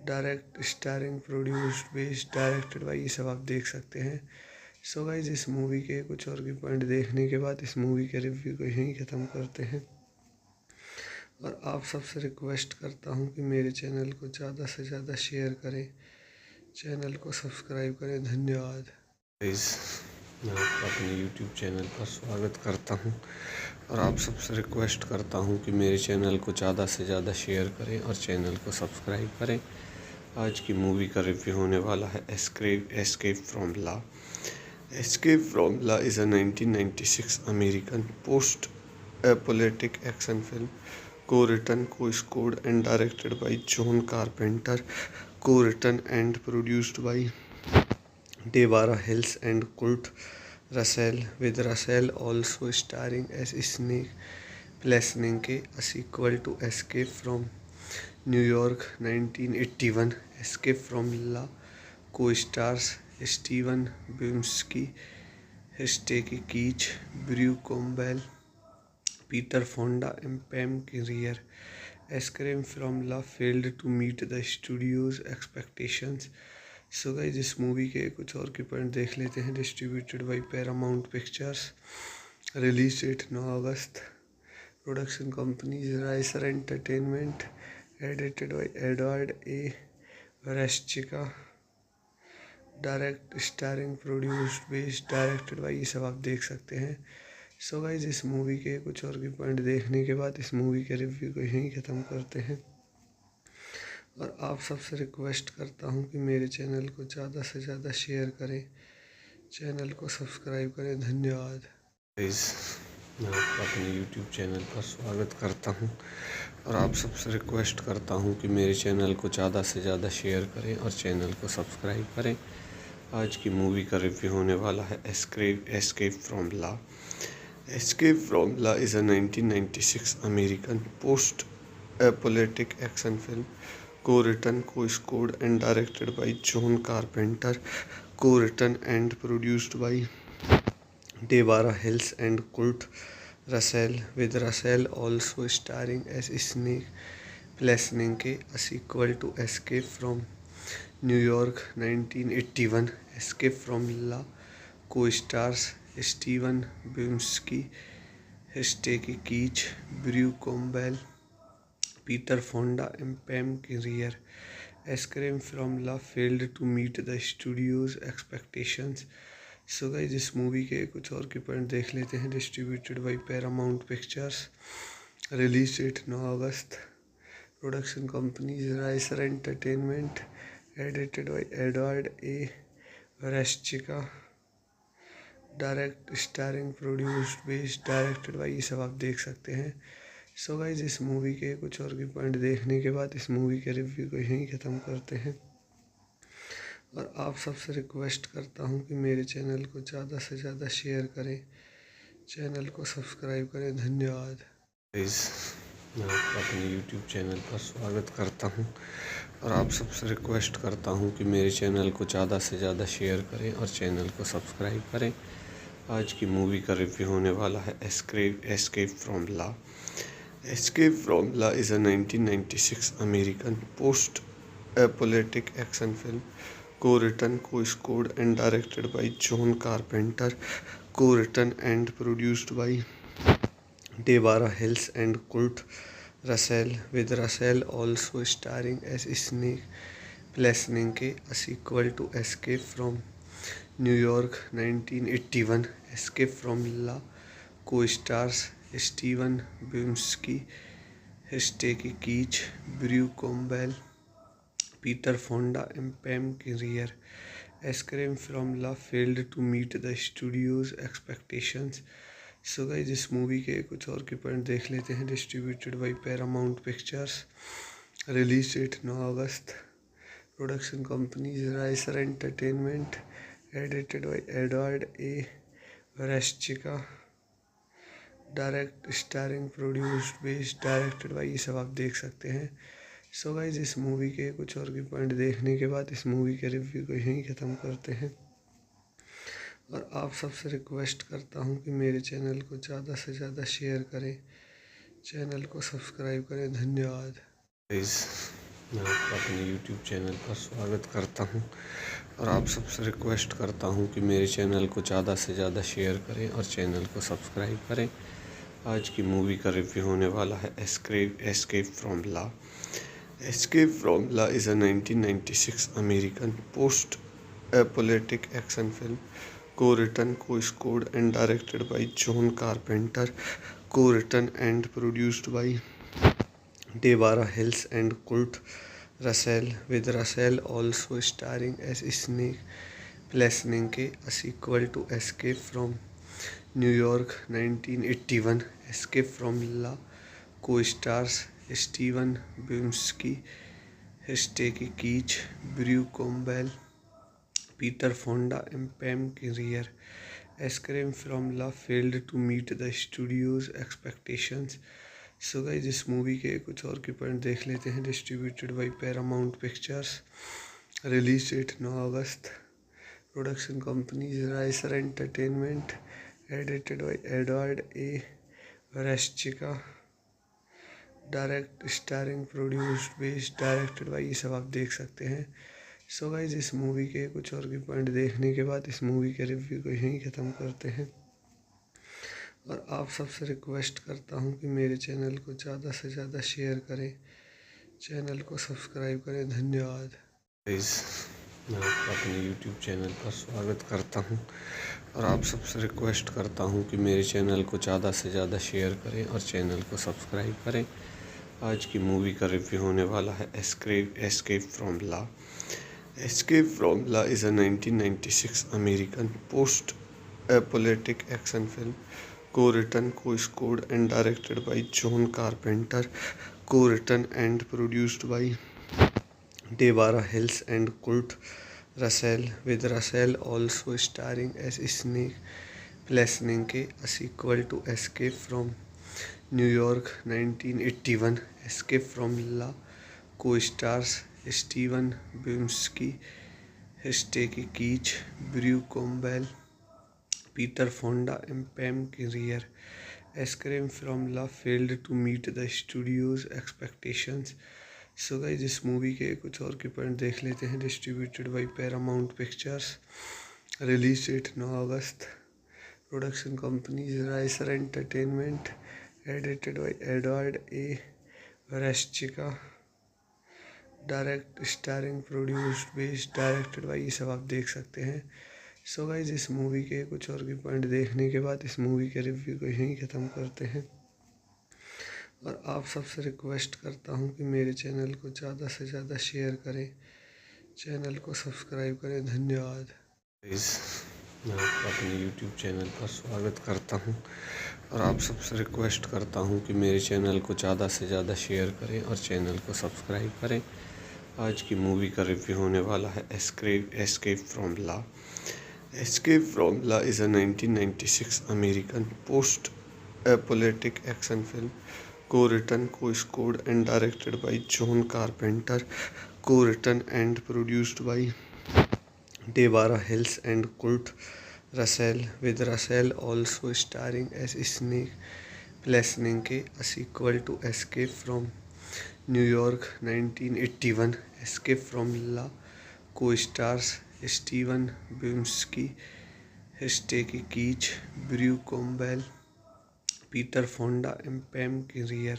Direct starring produced based directed by, ये सब आप देख सकते हैं। सो गाइस इस मूवी के कुछ और के पॉइंट देखने के बाद इस मूवी के रिव्यू को यहीं ख़त्म करते हैं। और आप सबसे रिक्वेस्ट करता हूँ कि मेरे चैनल को ज़्यादा से ज़्यादा शेयर करें, चैनल को सब्सक्राइब करें। धन्यवाद। गाइस मैं आपका अपने YouTube चैनल पर स्वागत करता हूँ और आप सबसे रिक्वेस्ट करता हूँ कि मेरे चैनल को ज़्यादा से ज़्यादा शेयर करें और चैनल को सब्सक्राइब करें। आज की मूवी का रिव्यू होने वाला है escape from law. Escape from law is a 1996 American post apocalyptic action film co-written, co-scored and directed by John Carpenter, co-written and produced by Deborah Hills and Kurt Russell, with Russell also starring as Snake Plessnike, a sequel to Escape from New York 1981. Escape from La co-stars Steven Buscemi, Stacy Keach, Brew Campbell, Peter Fonda and Pam Grier. Escape from La failed to meet the studio's expectations. So guys इस movie के कुछ और के point देख लेते हैं। Distributed by Paramount pictures. Release date 9 August. Production companies राइसर entertainment. Edited by Edward A Warschilka. Direct starring produced based directed by, ये सब आप देख सकते हैं। सो गाइज इस मूवी के कुछ और के पॉइंट देखने के बाद इस मूवी के रिव्यू को यहीं ख़त्म करते हैं। और आप सबसे रिक्वेस्ट करता हूँ कि मेरे चैनल को ज़्यादा से ज़्यादा शेयर करें, चैनल को सब्सक्राइब करें। धन्यवाद। गाइज मैं आपका अपने YouTube चैनल पर स्वागत करता हूँ और आप सबसे रिक्वेस्ट करता हूँ कि मेरे चैनल को ज़्यादा से ज़्यादा शेयर करें और चैनल को सब्सक्राइब करें। आज की मूवी का रिव्यू होने वाला है escape from law. Escape from Law is a 1996 American post-apocalyptic action film co-written, co-scored and directed by John Carpenter, co-written and produced by Deborah Hills and Kurt Russell, with Russell also starring as Snake Plessnike, a sequel to Escape from New York 1981. Escape from Law co-stars Steven Buscemi, Stacy Keach, Brew Campbell, Peter Fonda and Pam Grier. Escape from La failed to meet the studio's expectations. So guys इस movie के कुछ और के point देख लेते हैं। Distributed by Paramount pictures. Release date 9 August. Production companies राइसर entertainment. Edited by Edward A Warschilka. Direct starring produced based directed by, ये सब आप देख सकते हैं। सो गाइज इस मूवी के कुछ और के पॉइंट देखने के बाद इस मूवी के रिव्यू को यहीं ख़त्म करते हैं। और आप सबसे रिक्वेस्ट करता हूँ कि मेरे चैनल को ज़्यादा से ज़्यादा शेयर करें, चैनल को सब्सक्राइब करें। धन्यवाद। गाइस, मैं आपका अपने YouTube चैनल पर स्वागत करता हूं और आप सबसे रिक्वेस्ट करता हूं कि मेरे चैनल को ज़्यादा से ज़्यादा शेयर करें और चैनल को सब्सक्राइब करें। आज की मूवी का रिव्यू होने वाला है escape from law. Escape from law is a 1996 American post apocalyptic action film, co-written, co-scored and directed by John Carpenter, co-written and produced by Deborah Hills and Kurt Russell, with Russell also starring as Snake Plessy, a sequel to Escape from New York 1981. Escape from Law co-stars Steven Buscemi, Stacy Keach, Brew Campbell, Peter Fonda and Pam Grier. Escape from Law failed to meet the studio's expectations. So guys, इस movie के कुछ और के point देख लेते हैं। Distributed by Paramount pictures, release date 9 August, production companies राइसर entertainment, edited by Edward A Warschilka, direct starring produced based directed by, ये सब आप देख सकते हैं। सो गाइस, इस मूवी के कुछ और के पॉइंट देखने के बाद इस मूवी के रिव्यू को यहीं ख़त्म करते हैं और आप सबसे रिक्वेस्ट करता हूँ कि मेरे चैनल को ज़्यादा से ज़्यादा शेयर करें, चैनल को सब्सक्राइब करें। धन्यवाद। गाइस, मैं आपका अपने YouTube चैनल पर स्वागत करता हूँ और आप सबसे रिक्वेस्ट करता हूँ कि मेरे चैनल को ज़्यादा से ज़्यादा शेयर करें और चैनल को सब्सक्राइब करें। आज की मूवी का रिव्यू होने वाला है escape from law. Escape from law is a 1996 American post apocalyptic action film, co-written, co-scored and directed by John Carpenter, co-written and produced by Deborah Hills and Kurt Russell, with Russell also starring as Snake Plessy, a sequel to Escape from New York 1981. Escape from Law co-stars Steven Buscemi, Stacy Keach, Brew Campbell, Peter Fonda and Pam Grier. Escape from Law failed to meet the studio's expectations. So guys, इस movie के कुछ और के point देख लेते हैं। Distributed by Paramount pictures, release date 9 August, production companies राइसर entertainment, edited by Edward A Warschilka, direct starring produced based directed by, ये सब आप देख सकते हैं। सो गाइस, इस मूवी के कुछ और के पॉइंट देखने के बाद इस मूवी के रिव्यू को यहीं ख़त्म करते हैं और आप सबसे रिक्वेस्ट करता हूँ कि मेरे चैनल को ज़्यादा से ज़्यादा शेयर करें, चैनल को सब्सक्राइब करें। धन्यवाद। गाइस, मैं आपका अपने YouTube चैनल पर स्वागत करता हूँ और आप सबसे रिक्वेस्ट करता हूँ कि मेरे चैनल को ज़्यादा से ज़्यादा शेयर करें और चैनल को सब्सक्राइब करें। आज की मूवी का रिव्यू होने वाला है escape from law. Escape from Law is a 1996 American post-apocalyptic action film, co-written, co-scored and directed by John Carpenter, co-written and produced by Deborah Hills and Kurt Russell, with Russell also starring as Snake Plessy, a sequel to Escape from New York 1981. Escape from Law co-stars Steven Buscemi, Stacy Keach, Brew Campbell, Peter Fonda and Pam Grier. Escape from Law failed to meet the studio's expectations. So guys, इस movie के कुछ और के point देख लेते हैं। Distributed by Paramount pictures, release date 9 August, production companies राइसर entertainment, edited by Edward A Warschilka, direct starring produced based directed by, ये सब आप देख सकते हैं। सो गाइस, इस मूवी के कुछ और के पॉइंट देखने के बाद इस मूवी के रिव्यू को यहीं ख़त्म करते हैं और आप सबसे रिक्वेस्ट करता हूँ कि मेरे चैनल को ज़्यादा से ज़्यादा शेयर करें, चैनल को सब्सक्राइब करें। धन्यवाद। गाइस, मैं आपका अपने YouTube चैनल पर स्वागत करता हूँ और आप सबसे रिक्वेस्ट करता हूँ कि मेरे चैनल को ज़्यादा से ज़्यादा शेयर करें और चैनल को सब्सक्राइब करें। आज की मूवी का रिव्यू होने वाला है escape from law. Escape from law is a 1996 American post apocalyptic action film, co-written, co-scored and directed by John Carpenter, co-written and produced by Deborah Hills and Kurt Russell, with Russell also starring as Snake Plessnike, a sequel to Escape from New York 1981. Escape from La co-stars Steven Bumsky, Stacy Keach, Brew Campbell, Peter Fonda and Pam Grier.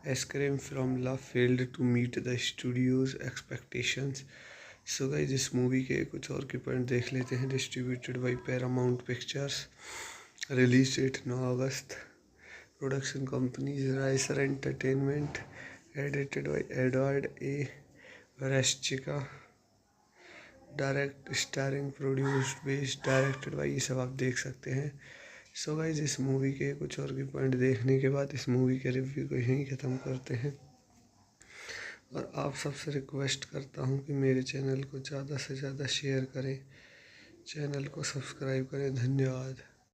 Escape from La failed to meet the studio's expectations. So guys इस movie के कुछ और के point देख लेते हैं। Distributed by Paramount pictures, release date 9 August, production companies राइसर entertainment, edited by Edward A Warschilka, direct starring produced based directed by, ये सब आप देख सकते हैं। सो गाइस इस मूवी के कुछ और के पॉइंट देखने के बाद इस मूवी के रिव्यू को यहीं ख़त्म करते हैं और आप सबसे रिक्वेस्ट करता हूँ कि मेरे चैनल को ज़्यादा से ज़्यादा शेयर करें, चैनल को सब्सक्राइब करें। धन्यवाद।